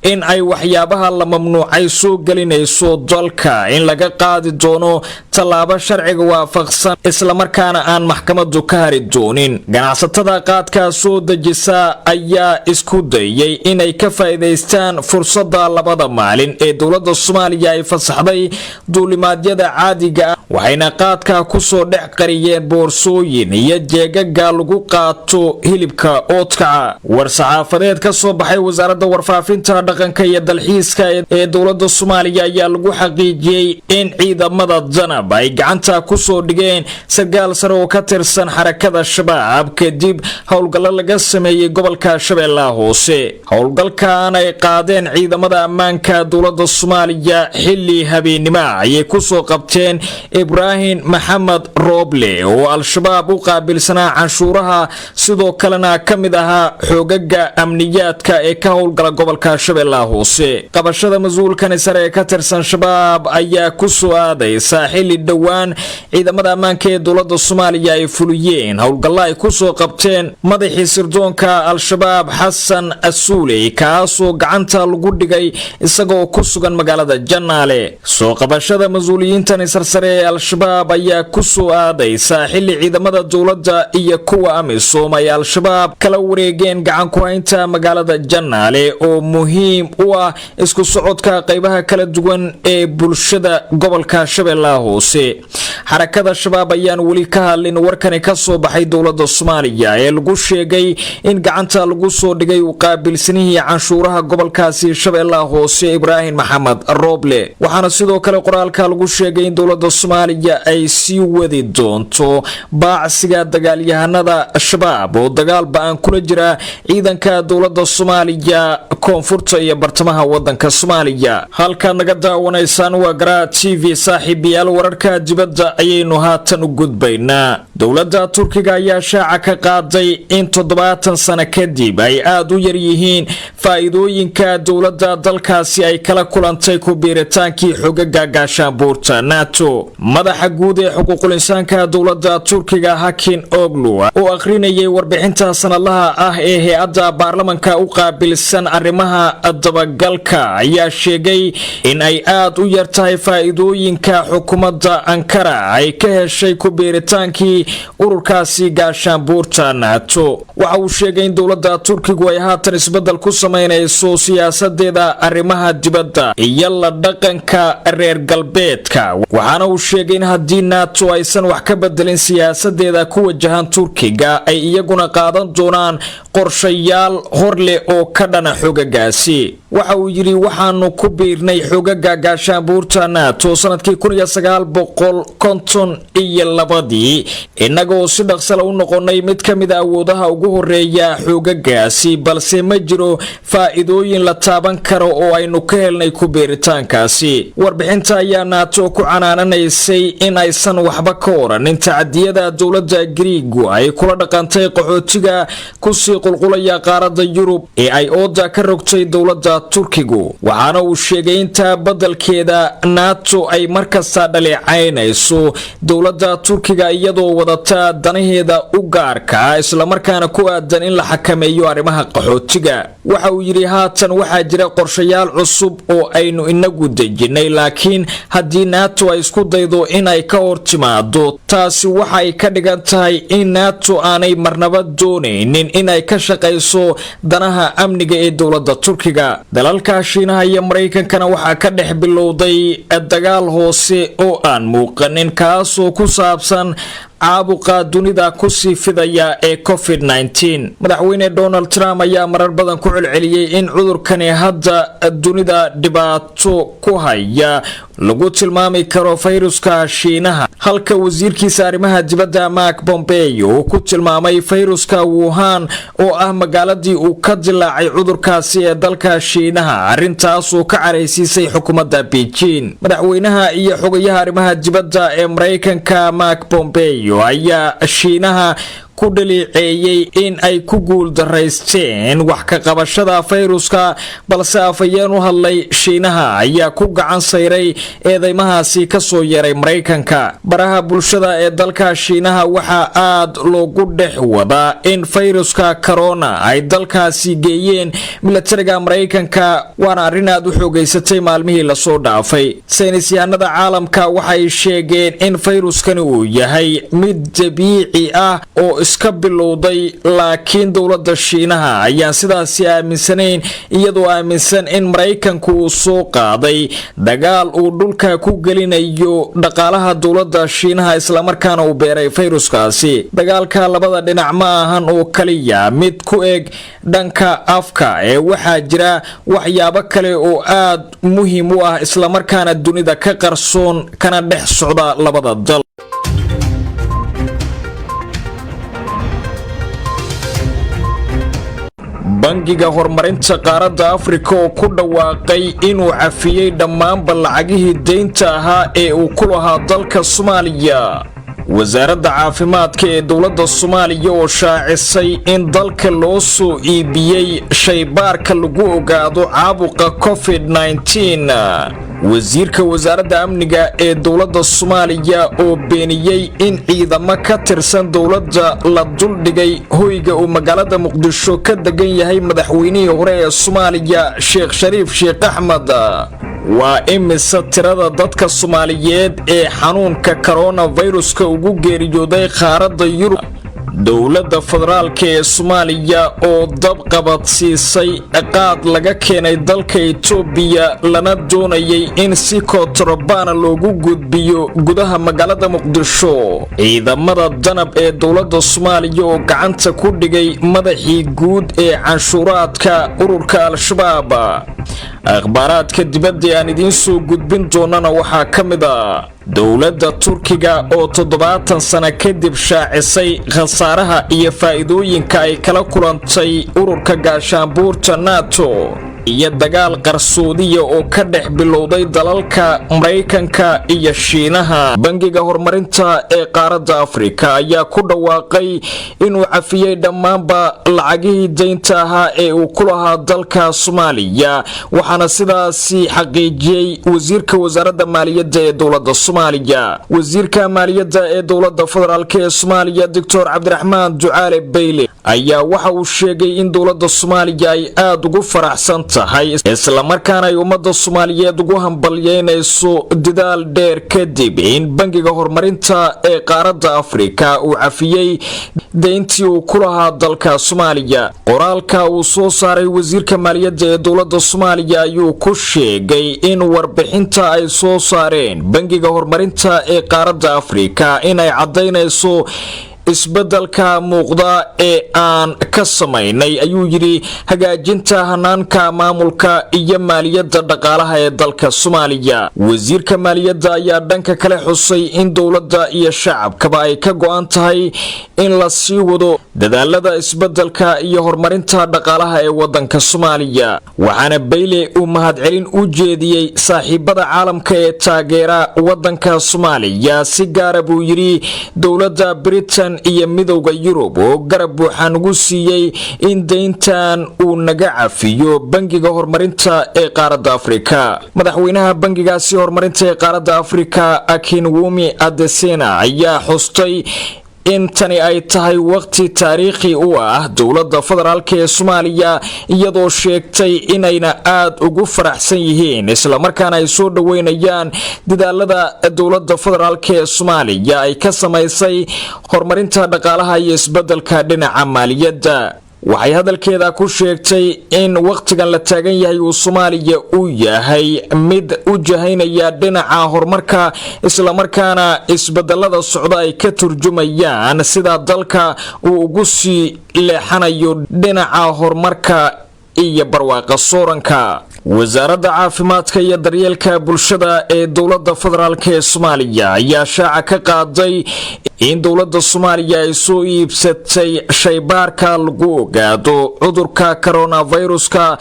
in ay waxyaabaha la mamnuucay soo gelinayso dalka in laga qaadi doono tallaabo sharciga waafaqsan, isla markaana aan maxkamadu ka hari doonin. ganacsatada qaadka soo dejisa ayaa isku dayay inay ka faa'iideystaan fursadda labada maalin ee dowladda Soomaaliya ay fasaxday duulimaadyada caadiga ah, waxayna qaadka ku soo dhex qariyeen boorsooyin iyo jeegaga lagu qaato hilibka oodkaca. war-saxaafadeed ka soo baxay wasaaradda warfaafinta dhaqanka iyo dalxiiska ee dowladda Soomaaliya ayaa lagu xaqiijiyay in ciidamada danab ay gacanta ku soo dhigeen sargaal sare oo ka tirsan xarakada Shabaab kadib howlgallo laga sameeyay gobolka Shabeellaha Hoose. howlgalkan ay qaadeen ciidamada ammaanka dowladda Soomaaliya xilli habeenimo ay ku soo qabteen Ibrahim Maxamed Roble oo al-Shabaab u qaabilsanaa canshuuraha, sidoo kalena kamid ahaa xoogaga amniyaadka ee ka howlgala gobolka Shabeellaha Hoose. qabashada mas'uulkan sare ee ka tirsan Shabaab ayaa ku soo aadaysa xilli dhawaan ciidamada ammaanka ee dowladda Soomaaliya ay fuliyeen howlgallo ay ku soo qabteen madaxii sirdoonka al-Shabaab Xasan Asuuley, kaasoo gacanta lagu dhigay isagoo ku sugan magaalada Janaale. soo qabashada mas'uuliyiintan sarsare ee al-Shabaab ayaa ku soo aadaysa xilli ciidamada dowladda iyo kuwa amisom ay al-Shabaab kala wareegeen gacan ku haynta magaalada Janaale oo muhiim u ah isku socodka qaybaha kala duwan ee bulshada gobolka Shabeellaha Hoose. xarakada Shabaab ayaan weli ka hadlin warkani ka soo baxay dowladda Soomaaliya ee lagu sheegay in gacanta lagu soo dhigay u qaabilsanihii canshuuraha gobolkaasi Shabeellaha Hoose Ibrahim Maxamed Roble. waxaana sidoo kale qoraalka lagu sheegay in dowladda Soomaaliya ay sii wadi doonto baacsiga dagaalyahanada Shabaab oo dagaal ba'an kula jira ciidanka dowladda Soomaaliya koonfurta iyo bartamaha wadanka Soomaaliya. halka naga daawanaysaan waa Garaa TV saaxiibayaal wararka dibadda ayaynu haatan u gudbaynaa. dowladda Turkiga ayaa shaaca ka qaaday in 70 sano kadib ay aad u yar yihiin faa'iidooyinka dowladda dalkaasi ay kala kulantay ku biiritaankii xogaga gaashaanbuurta NATO. madaxa guud ee xuquuqul insaanka dowladda Turkiga Hakan Oglu oo akhrinayay warbixinta sanadlaha ah ee hay'adda baarlamaanka u qaabilsan arrimaha dabagalka ayaa sheegay in ay aad u yar tahay faa'iidooyinka xukuumadda Ankara ay ka heshay ku biiritaankii ururkaasi gaashaanbuurta NATO. waxa uu sheegay in dowladda Turkigu ay haatan isbedel ku sameynayso siyaasadeeda arrimaha dibadda iyo la dhaqanka reer galbeedka. waxaana uu sheegay in haddii NATO aysan wax ka bedelin siyaasadeeda ku wajahan Turkiga ay iyaguna qaadan doonaan qorshayaal horle oo ka dhana xogagaasi. waxa uu yiri waxaanu ku biirnay xogaga gaashaanbuurta NATO sanadkii 1952 inagoo si dhaqso u noqonay mid ka mid awoodaha ugu horeeya xogagaasi, balse ma jiro faa'iidooyin la taaban karo oo aynu ka helnay ku biiritaankaasi. warbixinta ayaa NATO ku canaananaysay in aysan waxba ka oranin tacadiyada dowladda Giriigu ay kula dhaqantay qaxootiga ku sii qulqulaya qaaradda Yurub ee ay ooda ka rogtay dowladda Turkigu. waxaana uu sheegay inta badalkeeda NATO ay markasta dhaleecaynayso dowladda Turkiga iyadoo wadata danaheeda u gaarka isla markaana ku aadan in la xakameeyo arrimaha qaxootiga. waxa uu yiri haatan waxaa jira qorshayaal cusub oo aynu inagu dejinay, laakiin haddii NATO ay isku daydo in ay ka hortimaado taasi waxay ka dhigan tahay in NATO aanay marnaba doonaynin in ay ka shaqayso danaha amniga ee dowladda Turkiga. dalalka Shiinaha iyo Mareykankana waxaa ka dhex bilowday dagaal hoose oo aan muuqanin kaasoo ku saabsan caabuqa dunida ku sii fidaya ee COVID-19. madaxweyne Donald Trump ayaa marar badan ku celceliyay in cudurkani hadda dunida dhibaato ku haya lagu tilmaami karo fayruska Shiinaha, halka wasiirkiisa arrimaha dibadda Mark Pompeo uu ku tilmaamay fayruska Wuhan oo ah magaaladii uu ka dilaacay cudurkaasi ee dalka Shiinaha, arrintaas oo ka careysiisay xukuumadda Beijing. madaxweynaha iyo xogayaha arrimaha dibadda ee Mareykanka Mark Pompeo ayaa Shiinaha ku dhaliceeyay in ay ku guul daraysteen wax ka qabashada fayruska, balse afayeen u hadlay Shiinaha ayaa ku gacan sayray eedeymahaasi ka soo yeeray Mareykanka. baraha bulshada ee dalka Shiinaha waxaa aad loogu dhex wadaa in fayruska corona ay dalkaasi geeyeen militariga Mareykanka, waana arrin aad u xoogaysatay maalmihii la soo dhaafay. saynisyahanada caalamka waxay sheegeen in fayruskani uu yahay mid dabiici ah oo iska bilowday, laakiin dowladda Shiinaha ayaan sidaasi aaminsanayn, iyadoo aaminsan in Mareykanku uu soo qaaday dagaal uu dhulka ku gelinayo dhaqaalaha dowladda Shiinaha isla markaana uu beeray fayruskaasi. dagaalka labada dhinac ma ahan oo kaliya mid ku eg dhanka afka ee waxaa jira waxyaabo kale oo aad muhiim u ah isla markaana dunida ka qarsoon kana dhex socda labada dal. bangiga horumarinta qaaradda Afrika oo ku dhawaaqay inuu cafiyay dhammaan lacagihii deynta ahaa ee uu ku lahaa dalka Soomaaliya. wasaaradda caafimaadka ee dowladda Soomaaliya oo shaacisay in dalka loo soo iibiyay shaybaarka lagu ogaado caabuqa COVID-19. wasiirka wasaaradda amniga ee dowladda Soomaaliya oo beeniyay in ciidamo ka tirsan dowladda la duldhigay hoyga uu magaalada Muqdisho ka degan yahay madaxweynihii hore ee Soomaaliya Sheekh Shariif Sheekh Axmed. waa imisa tirada dadka Soomaaliyeed ee xanuunka coronaviruska ugu geeriyooday qaaradda Yurub. dowladda federaalka ee Soomaaliya oo dab qabad siisay qaad laga keenay dalka Itoobiya lana doonayay in si kontrabaan loogu gudbiyo gudaha magaalada Muqdisho. ciidamada danab ee dowladda Soomaaliya oo gacanta ku dhigay madaxii guud ee canshuuraadka ururka Al-Shabaab. akhbaaraadka dibadda aan idiin soo gudbin doonana waxaa ka mid ah dowladda Turkiga oo 70 sano kadib shaacisay khasaaraha iyo faa'iidooyinka ay kala kulantay ururka gaashaanbuurta NATO. iyo dagaal qarsoodiya oo ka dhex bilowday dalalka Mareykanka iyo Shiinaha. Bangiga horumarinta ee qaaradda Afrika ayaa ku dhawaaqay inuu cafiyay dhammaanba lacagihii deynta ahaa ee uu ku lahaa dalka Soomaaliya, waxaana sidaasi xaqiijiyay wasiirka wasaaradda maaliyadda ee dowladda Soomaaliya. wasiirka maaliyadda ee dowladda federaalka ee Soomaaliya Dr. Cabdiraxmaan Ducaale Bayle ayaa waxa uu sheegay in dowladda Soomaaliya ay aad ugu faraxsan tahay isla markaana ay ummadda Soomaaliyeed ugu hambalyeynayso dadaal dheer kadib in bangiga horumarinta ee qaaradda Afrika uu cafiyay deyntii uu ku lahaa dalka Soomaaliya. qoraalka uu soo saaray wasiirka maaliyadda ee dowladda Soomaaliya ayuu ku sheegay in warbixinta ay soo saareen bangiga horumarinta ee qaaradda Afrika inay cadeynayso isbeddelka muuqda ee aan ka samaynay ayuu yiri hagaajinta hanaanka maamulka iyo maaliyadda dhaqaalaha ee dalka Soomaaliya. wasiirka maaliyadda ayaa dhanka kale xusay in dowladda iyo shacabkaba ay ka go'an tahay in la sii wado dadaalada isbeddelka iyo horumarinta dhaqaalaha ee wadanka Soomaaliya. waxaana Bayle uu mahadcelin u jeediyay saaxiibada caalamka ee taageera wadanka Soomaaliya, si gaar ah buu yiri dowladda Britain iyo midowga Yurub oo garab buuxan ugu siiyay in deyntan uu naga cafiyo bangiga horumarinta ee qaaradda Afrika. madaxweynaha bangigaasi horumarinta ee qaaradda Afrika Akinwumi Adesina ayaa xustay in tani ay tahay waqti taariikhi u ah dowladda federaalka ee Soomaaliya, iyadoo sheegtay inayna aad ugu faraxsan yihiin isla markaana ay soo dhaweynayaan dadaalada dowladda federaalka ee Soomaaliya ay ka samaysay horumarinta dhaqaalaha iyo isbeddelka dhinaca maaliyadda. waxay hadalkeeda ku sheegtay in waqtigan la taagan yahay uu Soomaaliya uu yahay mid u jahaynaya dhinaca horumarka isla markaana isbedelada socda ay ka turjumayaan sida dalka uu ugu sii leexanayo dhinaca horumarka iyo barwaaqa sooranka. wasaaradda caafimaadka iyo daryeelka bulshada ee dowladda federaalka ee Soomaaliya ayaa shaaca ka qaaday in dowladda Soomaaliya ay soo iibsatay shaybaarka lagu ogaado cudurka coronaviruska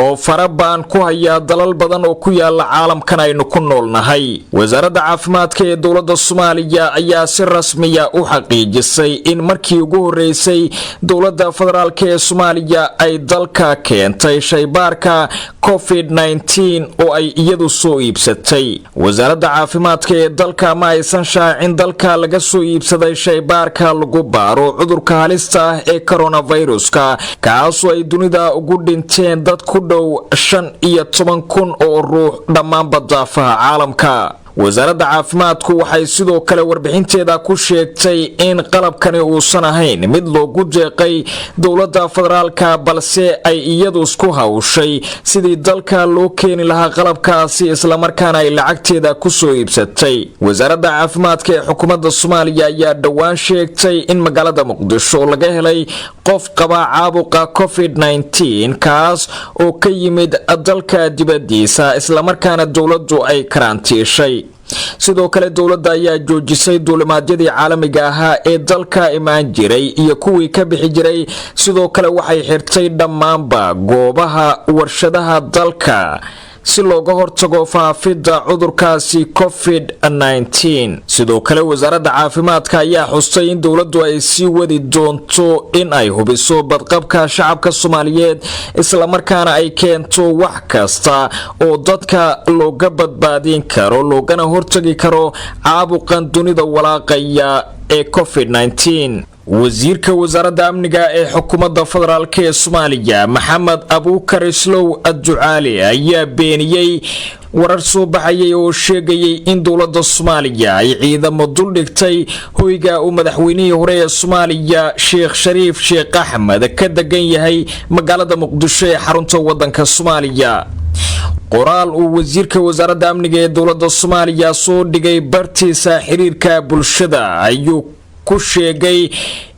oo farabaan ku haya dalal badan oo ku yaala caalamkan aynu ku noolnahay. wasaaradda caafimaadka ee dowladda Soomaaliya ayaa si rasmi ah u xaqiijisay in markii ugu horeysay dowladda federaalka ee Soomaaliya ay dalka keentay shaybaarka COVID-19 oo ay iyadu soo iibsatay. wasaaradda caafimaadka ee dalka ma aysan shaacin dalka laga soo iibsaday shaybaarka lagu baaro cudurka halista ah ee coronaviruska, kaasoo ay dunida ugu dhinteen dad ku dhow 15,000 oo ruux dhammaanba daafaha caalamka. wasaaradda caafimaadku waxay sidoo kale warbixinteeda ku sheegtay in qalabkani uusan ahayn mid loogu deeqay dowladda federaalka, balse ay iyadu isku hawshay sidii dalka loo keeni lahaa qalabkaasi isla markaana ay lacagteeda ku soo iibsatay. wasaaradda caafimaadka ee xukuumadda Soomaaliya ayaa dhowaan sheegtay in magaalada Muqdisho laga helay qof qaba caabuqa COVID-19 kaas oo ka yimid dalka dibadiisa isla markaana dowladdu ay karantiishay. sidoo kale dowladda ayaa joojisay duulimaadyadii caalamiga ahaa ee dalka imaan jiray iyo kuwii ka bixi jiray. sidoo kale waxay xirtay dhammaanba goobaha warshadaha dalka si looga hortago faafidda cudurkaasi COVID-19. sidoo kale wasaaradda caafimaadka ayaa xustay in dowladdu ay sii wadi doonto in ay hubiso badqabka shacabka Soomaaliyeed isla markaana ay keento wax kasta oo dadka looga badbaadin karo loogana hortagi karo caabuqan dunida walaaqaya ee COVID-19. wasiirka wasaaradda amniga ee xukuumadda federaalka ee Soomaaliya Maxamed Abuukar Islow Ducaale ayaa beeniyay warar soo baxayay oo sheegayay in dowladda Soomaaliya ay ciidamo dul dhigtay hoyga uu madaxweynihii hore ee Soomaaliya Sheekh Shariif Sheekh Axmed ka degan yahay magaalada Muqdisho ee xarunta wadanka Soomaaliya. qoraal uu wasiirka wasaaradda amniga ee dowladda Soomaaliya soo dhigay bartiisa xiriirka bulshada ayuu ku sheegay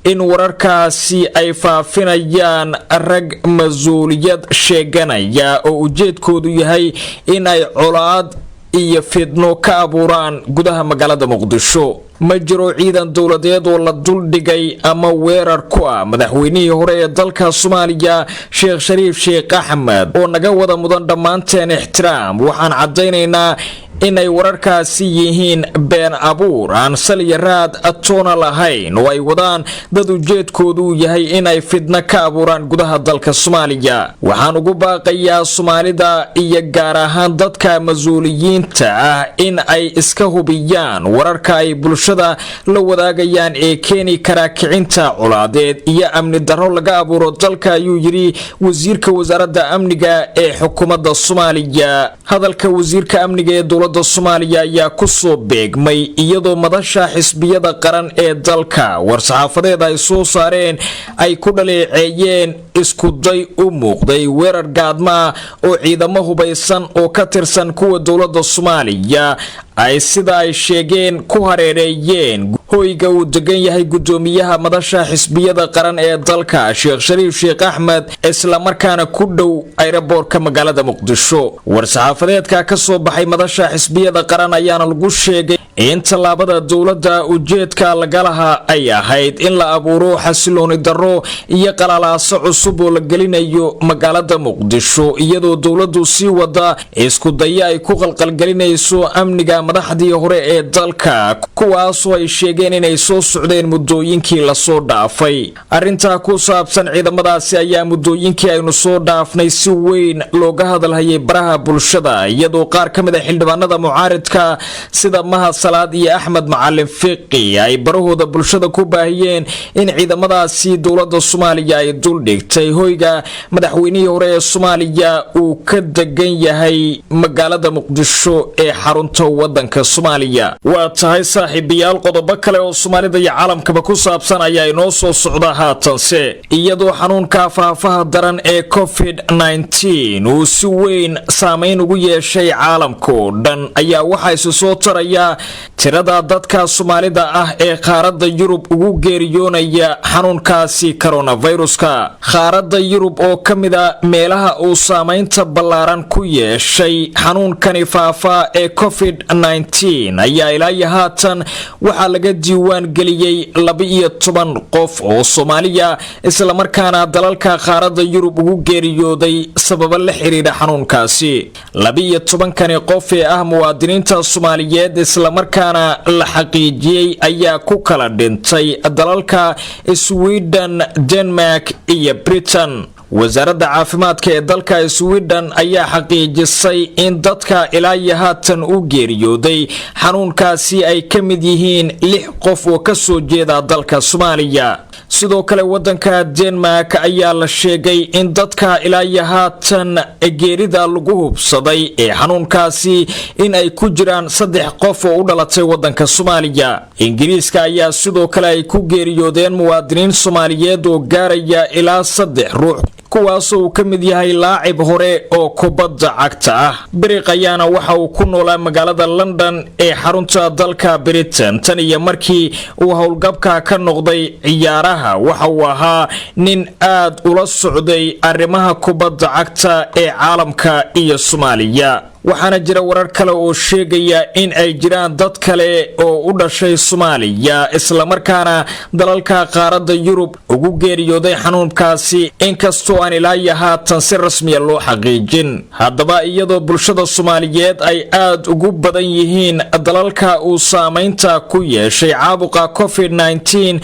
in wararkaasi ay faafinayaan rag mas'uuliyad sheeganaya oo ujeedkoodu yahay in ay colaad iyo fidno ka abuuraan gudaha magaalada muqdisho. ma jiro ciidan dowladeed oo la duldhigay ama weerar ku ah madaxweynihii hore ee dalka Soomaaliya Sheekh Shariif Sheekh Axmed oo naga wada mudan dhammaanteen ixtiraam. waxaan cadeynaynaa inay wararkaasi yihiin been abuur aan sal iyo raad atoona lahayn oo ay wadaan dad ujeedkoodu yahay inay fidna ka abuuraan gudaha dalka Soomaaliya. waxaan ugu baaqayaa Soomaalida iyo gaar ahaan dadka mas'uuliyiinta ah in ay iska hubiyaan wararka ay bulshada la wadaagayaan ee keeni kara kicinta colaadeed iyo amni darro laga abuuro dalka, ayuu yiri wasiirka wasaaradda amniga ee xukuumadda Soomaaliya. hadalka wasiirka amniga ee dowladda Soomaaliya ayaa ku soo beegmay iyadoo madasha xisbiyada qaran ee dalka war-saxaafadeed ay soo saareen ay ku dhaleeceeyeen isku day u muuqday weerar gaadma oo ciidamo hubaysan oo ka tirsan kuwa dowladda Soomaaliya ay sida ay sheegeen ku hareereeyeen hoyga uu degan yahay gudoomiyaha madasha xisbiyada qaran ee dalka Sheekh Shariif Sheekh Axmed isla markaana ku dhow aeroboortka magaalada Muqdisho. war-saxaafadeedka ka soo baxay madasha xisbiyada qaran ayaana lagu sheegay in talaabada dowladda ujeedka laga lahaa ay ahayd in la abuuro xasilooni darro iyo qalaalaaso cusub oo la gelinayo magaalada Muqdisho, iyadoo dowladdu sii wada isku day ay ku qalqalgelinayso amniga madaxdii hore ee dalka kuwaasoo ay sheegeen inay soo socdeen muddooyinkii la soo dhaafay. arrinta ku saabsan ciidamadaasi ayaa muddooyinkii aynu soo dhaafnay si weyn looga hadalhayay baraha bulshada, iyadoo qaar ka mid ah xildhibaanada mucaaridka sida Mahad Salaad iyo Axmed Macalin Fiqi ay barahooda bulshada ku baahiyeen in ciidamadaasi dowladda Soomaaliya ay dul dhigtay hoyga madaxweynihii hore ee Soomaaliya uu ka degan yahay magaalada Muqdisho ee xarunta wadanka Soomaaliya. waa tahay saaxiibayaal, qodobo kale oo Soomaalida iyo caalamkaba ku saabsan ayaa inoo soo socda haatanse, iyadoo xanuunka faafaha daran ee COVID-19 uu si weyn saameyn ugu yeeshay caalamka oo dhan ayaa waxaa isu soo taraya tirada dadka Soomaalida ah ee qaaradda Yurub ugu geeriyoonaya xanuunkaasi coronaviruska. qaaradda Yurub oo kamida meelaha uu saameynta ballaaran ku yeeshay xanuunkani faafa ee COVID-19 ayaa ilaa haatan waxaa laga diiwaan geliyay 12 qof oo Soomaaliya isla markaana dalalka qaaradda Yurub ugu geeriyooday sababo la xiriira xanuunkaasi. 12 qof ee ah muwaadiniinta Soomaaliyeed isla markaana la xaqiijiyay ayaa ku kala dhintay dalalka Sweden, Denmark iyo Britain. wasaaradda caafimaadka ee dalka Sweden ayaa xaqiijisay in dadka ilaa haatan u geeriyooday xanuunkaasi ay ka mid yihiin 6 qof oo ka soo jeeda dalka Soomaaliya. sidoo kale wadanka Denmark ayaa la sheegay in dadka ilaa haatan geerida lagu hubsaday ee xanuunkaasi in ay ku jiraan 3 qof oo u dhalatay wadanka Soomaaliya. Ingiriiska ayaa sidoo kale ay ku geeriyoodeen muwaadiniin Soomaaliyeed oo gaaraya ilaa 3 ruux kuwaasoo uu ka mid yahay laacib hore oo kubadda cagta ah. biriq ayaana waxa uu ku noolaa magaalada London ee xarunta dalka Britain tan iyo markii uu howlgabka ka noqday ciyaaraha. waxa uu ahaa nin aad ula socday arrimaha kubadda cagta ee caalamka iyo Soomaaliya. waxaana jira warar kale oo sheegaya in ay jiraan dad kale oo u dhashay Soomaaliya isla markaana dalalka qaaradda Yurub ugu geeriyooday xanuunkaasi inkastoo aan ilaa haatan si rasmi ah loo xaqiijin. haddaba iyadoo bulshada Soomaaliyeed ay aad ugu badan yihiin dalalka uu saameynta ku yeeshay caabuqa COVID-19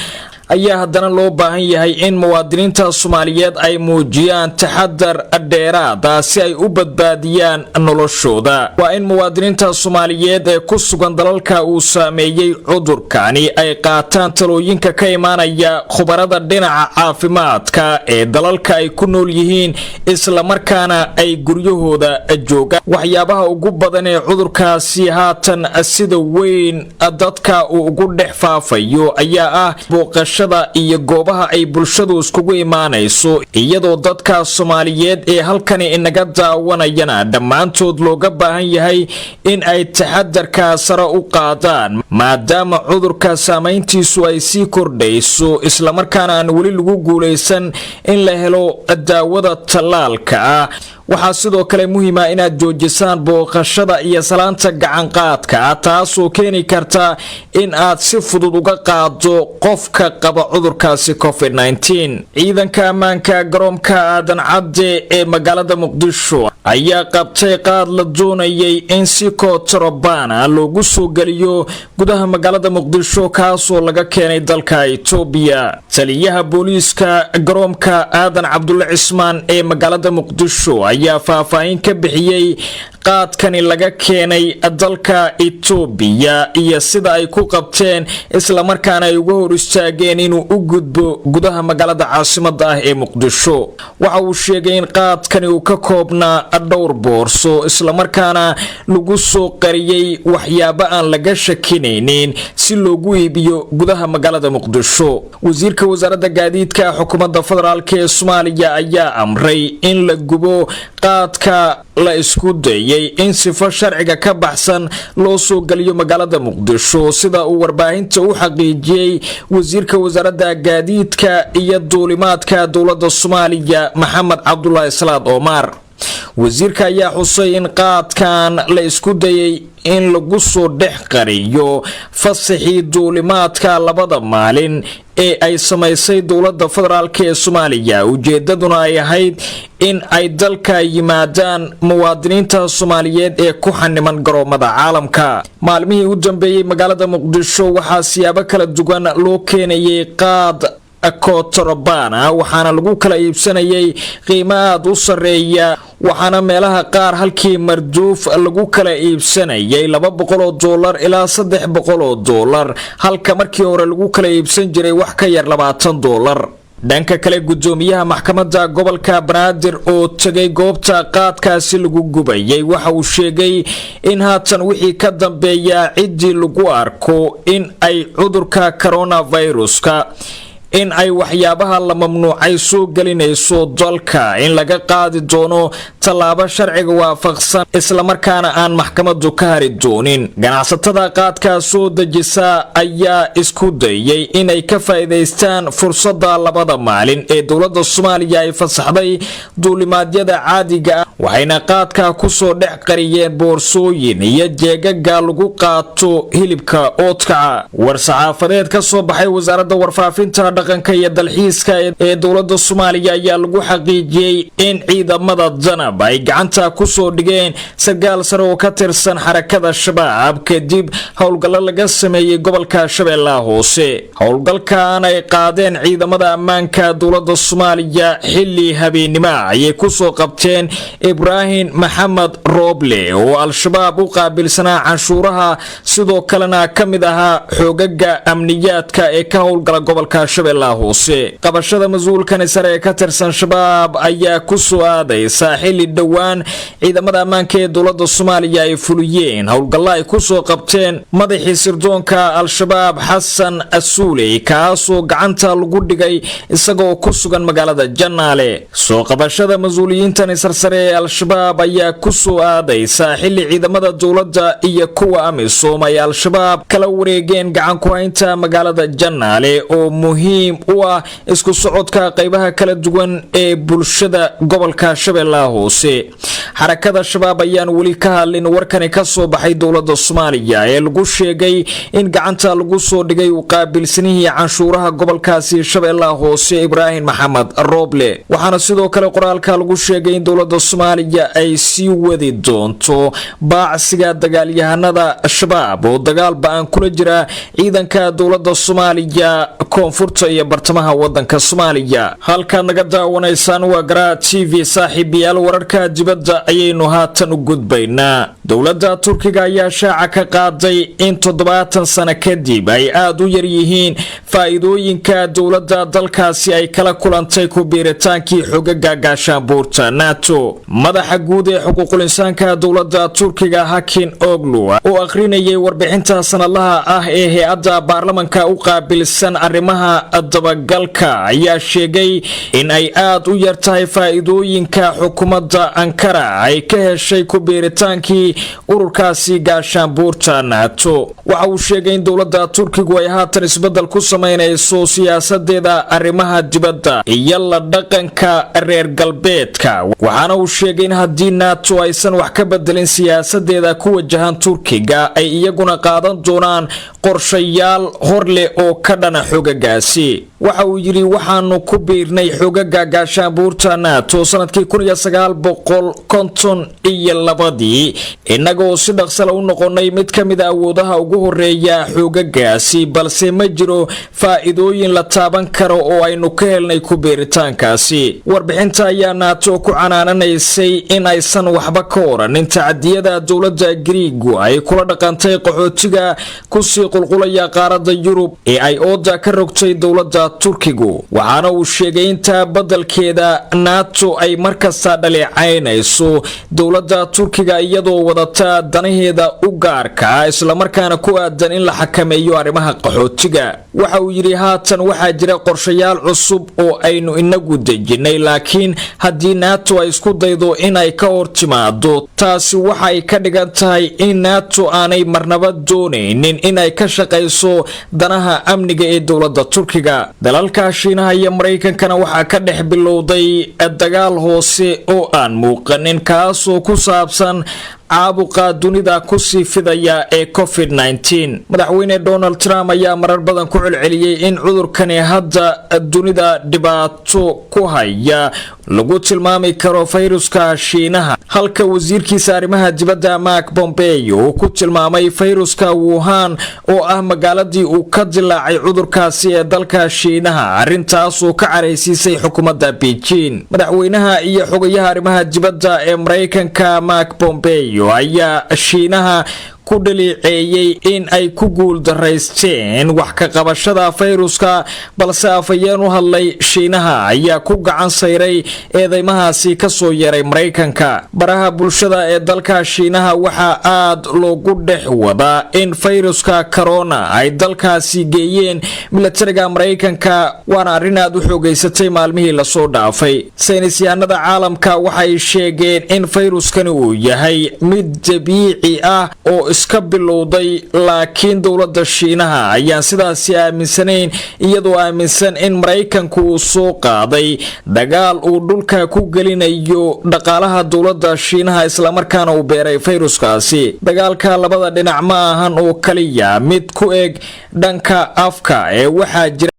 ayaa haddana loo baahan yahay in muwaadiniinta Soomaaliyeed ay muujiyaan taxadar dheeraad ah si ay u badbaadiyaan noloshooda. waa in muwaadiniinta Soomaaliyeed ee ku sugan dalalka uu saameeyay cudurkani ay qaataan talooyinka ka imaanaya khubarada dhinaca caafimaadka ee dalalka ay ku nool yihiin isla markaana ay guryahooda joogaan. waxyaabaha ugu badan ee cudurkaasi haatan sida weyn dadka uu ugu dhex faafayo ayaa ah booqashada iyo goobaha ay bulshadu iskugu imaanayso, iyadoo dadka Soomaaliyeed ee halkani inaga daawanayana dhammaantood looga baahan yahay in ay taxadarka sare u qaadaan maadaama cudurka saameyntiisu ay sii kordhayso isla markaana aan weli lagu guuleysan in la helo daawada tallaalka ah. waxaa sidoo kale muhiima inaad joojisaan booqashada iyo salaanta gacanqaadka taasoo keeni karta in aad si fudud uga qaado qofka qaba cudurkaasi covid-19. ciidanka ammaanka garoonka aadan cadde ee magaalada muqdisho ayaa qabtay qaad la doonayay in si kootarobana loogu soo geliyo gudaha magaalada muqdisho kaasoo laga keenay dalka Itoobiya. taliyaha booliiska garoonka aadan cabdulle cismaan ee magaalada muqdisho ayaa faahfaahin ka bixiyay qaadkani laga keenay dalka Itoobiya iyo sida ay ku qabteen isla markaana ay uga hor istaageen inuu u gudbo gudaha magaalada caasimadda ah ee muqdisho. waxa uu sheegay in qaadkani uu ka koobnaa dhowr boorso isla markaana lagu soo qariyay waxyaabo aan laga shakinaynin si loogu iibiyo gudaha magaalada muqdisho. wasiirka wasaaradda gaadiidka xukuumadda federaalka ee Soomaaliya ayaa amray in la gubo qaadka la isku dayay in sifo sharciga ka baxsan loo soo galiyo magaalada muqdisho sida uu warbaahinta u xaqiijiyay wasiirka wasaaradda gaadiidka iyo duulimaadka dowladda Soomaaliya Maxamed Cabdullaahi Salaad Omar. wasiirka ayaa xusay in qaadkan la isku dayay in lagu soo dhex qariyo fasaxii duulimaadka labada maalin ee ay samaysay dowladda federaalka ee Soomaaliya ujeedaduna ay ahayd in ay dalka yimaadaan muwaadiniinta Soomaaliyeed ee ku xaniman garoomada caalamka. maalmihii u dambeeyay magaalada muqdisho waxaa siyaabo kala duwan loo keenayay qaad kootarobana waxaana lagu kala iibsanayay qiimo aad u sareeya waxaana meelaha qaar halkii marduuf lagu kala iibsanayay $200 ilaa $300 halka markii hore lagu kala iibsan jiray wax ka yar $20. dhanka kale gudoomiyaha maxkamadda gobolka Banaadir oo tagay goobta qaadkaasi lagu gubayay waxa uu sheegay in haatan wixii ka dambeeya cidii lagu arko in ay cudurka coronaviruska in ay waxyaabaha la mamnuucay soo gelinayso dalka in laga qaadi doono tallaabo sharciga waafaqsan isla markaana aan maxkamadu ka hari doonin. ganacsatada qaadka soo dejisa ayaa isku dayay inay ka faa'iideystaan fursadda labada maalin ee dowladda Soomaaliya ay fasaxday duulimaadyada caadiga ah waxayna qaadka ku soo dhex qariyeen boorsooyin iyo jeegaga lagu qaato hilibka oodkaca. war-saxaafadeed ka soo baxay wasaaradda warfaafinta dhaqanka iyo dalxiiska ee dowladda Soomaaliya ayaa lagu xaqiijiyay in ciidamada danab ay gacanta ku soo dhigeen sargaal sare oo ka tirsan xarakada shabaab kadib howlgallo laga sameeyay gobolka Shabeellaha Hoose. howlgalkan ay qaadeen ciidamada ammaanka dowladda Soomaaliya xilli habeenimo ayay ku soo qabteen Ibrahim Maxamed Roble oo al-shabaab u qaabilsanaa canshuuraha sidoo kalena kamid ahaa xoogaga amniyaadka ee ka howlgala gobolka Shabeellaha Hoose. qabashada mas'uulkan sare ka tirsan shabaab ayaa ku soo aadaysa xilli dhawaan ciidamada ammaanka ee dowladda Soomaaliya ay fuliyeen howlgallo ay ku soo qabteen madaxii sirdoonka al-shabaab Xasan Asuuley kaasoo gacanta lagu dhigay isagoo ku sugan magaalada Janaale. soo qabashada mas'uuliyiintan sarsare ee al-shabaab ayaa ku soo aadaysa xilli ciidamada dowladda iyo kuwa amisom ay al-shabaab kala wareegeen gacan ku haynta magaalada Janaale oo muhiim u ah isku socodka qaybaha kala duwan ee bulshada gobolka Shabeellaha Hoose. xarakada shabaab ayaan wali ka hadlin warkani ka soo baxay dowladda Soomaaliya ee lagu sheegay in gacanta lagu soo dhigay u qaabilsanihii canshuuraha gobolkaasi Shabeellaha Hoose Ibrahim Maxamed Roble. waxaana sidoo kale qoraalka lagu sheegay in dowladda Soomaaliya ay sii wadi doonto baacsiga dagaalyahanada shabaab oo dagaal ba'an kula jira ciidanka dowladda Soomaaliya koonfurta iyo bartamaha wadanka Soomaaliya. halka naga daawanaysaan waa Garaa TV saaxiibayaal wararka dibadda ayaynu haatan u gudbaynaa. dowladda Turkiga ayaa shaaca ka qaaday in 70 sano kadib ay aad u yar yihiin faa'iidooyinka dowladda dalkaasi ay kala kulantay ku biiritaankii xogaga gaashaanbuurta NATO. madaxa guud ee xuquuqul insaanka dowladda Turkiga Hakan Oglu oo akhrinayay warbixinta sanadlaha ah ee hay'adda baarlamaanka u qaabilsan arrimaha dabagalka ayaa sheegay in ay aad u yartahay faa'iidooyinka xukuumadda Ankara ay ka heshay ku biiritaankii ururkaasi gaashaanbuurta NATO. waxa uu sheegay in dowladda Turkigu ay haatan isbedel ku sameynayso siyaasadeeda arrimaha dibadda iyo la dhaqanka reer galbeedka. waxaana uu sheegay in haddii NATO aysan wax ka bedelin siyaasadeeda ku wajahan Turkiga ay iyaguna qaadan doonaan qorshayaal horle oo ka dhana xogagaasi. waxa uu yiri waxaanu ku biirnay xogaga gaashaanbuurta NATO sanadkii 1952 inagoo si dhaqso u noqonay mid ka mid ah awoodaha ugu horeeya xogagaasi, balse ma jiro faa'iidooyin la taaban karo oo aynu ka helnay ku biiritaankaasi. warbixinta ayaa NATO ku canaananaysay in aysan waxba ka oranin tacadiyada dowladda Giriigu ay kula dhaqantay qaxootiga ku sii qulqulaya qaaradda Yurub ee ay ooda ka rogtay dowladda Turkigu. waxaana uu sheegay inta badalkeeda NATO ay markasta dhaleecaynayso dowladda Turkiga iyadoo wadata danaheeda u gaarka isla markaana ku aadan in la xakameeyo arrimaha qaxootiga. waxa uu yiri haatan waxaa jira qorshayaal cusub oo aynu inagu dejinay, laakiin haddii NATO ay isku daydo in ay ka hortimaado taasi waxa ay ka dhigan tahay in NATO aanay marnaba doonaynin in ay ka shaqayso danaha amniga ee dowladda Turkiga. dalalka Shiinaha iyo Mareykankana waxaa ka dhex bilowday dagaal hoose oo aan muuqanin kaasoo ku saabsan caabuqa dunida ku sii fidaya ee COVID-19. madaxweyne Donald Trump ayaa marar badan ku celceliyay in cudurkani hadda dunida dhibaato ku haya lagu tilmaami karo fayruska Shiinaha, halka wasiirkiisa arrimaha dibadda Mark Pompeo uu ku tilmaamay fayruska Wuhan oo ah magaaladii uu ka dilaacay cudurkaasi ee dalka Shiinaha, arrintaas oo ka careysiisay xukuumadda Beijing. madaxweynaha iyo xogayaha arrimaha dibadda ee Mareykanka Mark Pompeo ayaa Shiinaha ku dhaliceeyay in ay ku guul daraysteen wax ka qabashada fayruska, balse afayeen u hadlay Shiinaha ayaa ku gacan sayray eedeymahaasi ka soo yeeray Mareykanka. baraha bulshada ee dalka Shiinaha waxaa aad loogu dhex wadaa in fayruska corona ay dalkaasi geeyeen militariga Mareykanka, waana arrin aad u xoogaysatay maalmihii la soo dhaafay. saynisyahanada caalamka waxay sheegeen in fayruskani uu yahay mid dabiici ah oo iska bilowday, laakiin dowladda Shiinaha ayaan sidaasi aaminsanayn, iyadoo aaminsan in Mareykanku uu soo qaaday dagaal uu dhulka ku gelinayo dhaqaalaha dowladda Shiinaha isla markaana uu beeray fayruskaasi. dagaalka labada dhinac ma ahan oo kaliya mid ku eg dhanka afka ee waxaa jira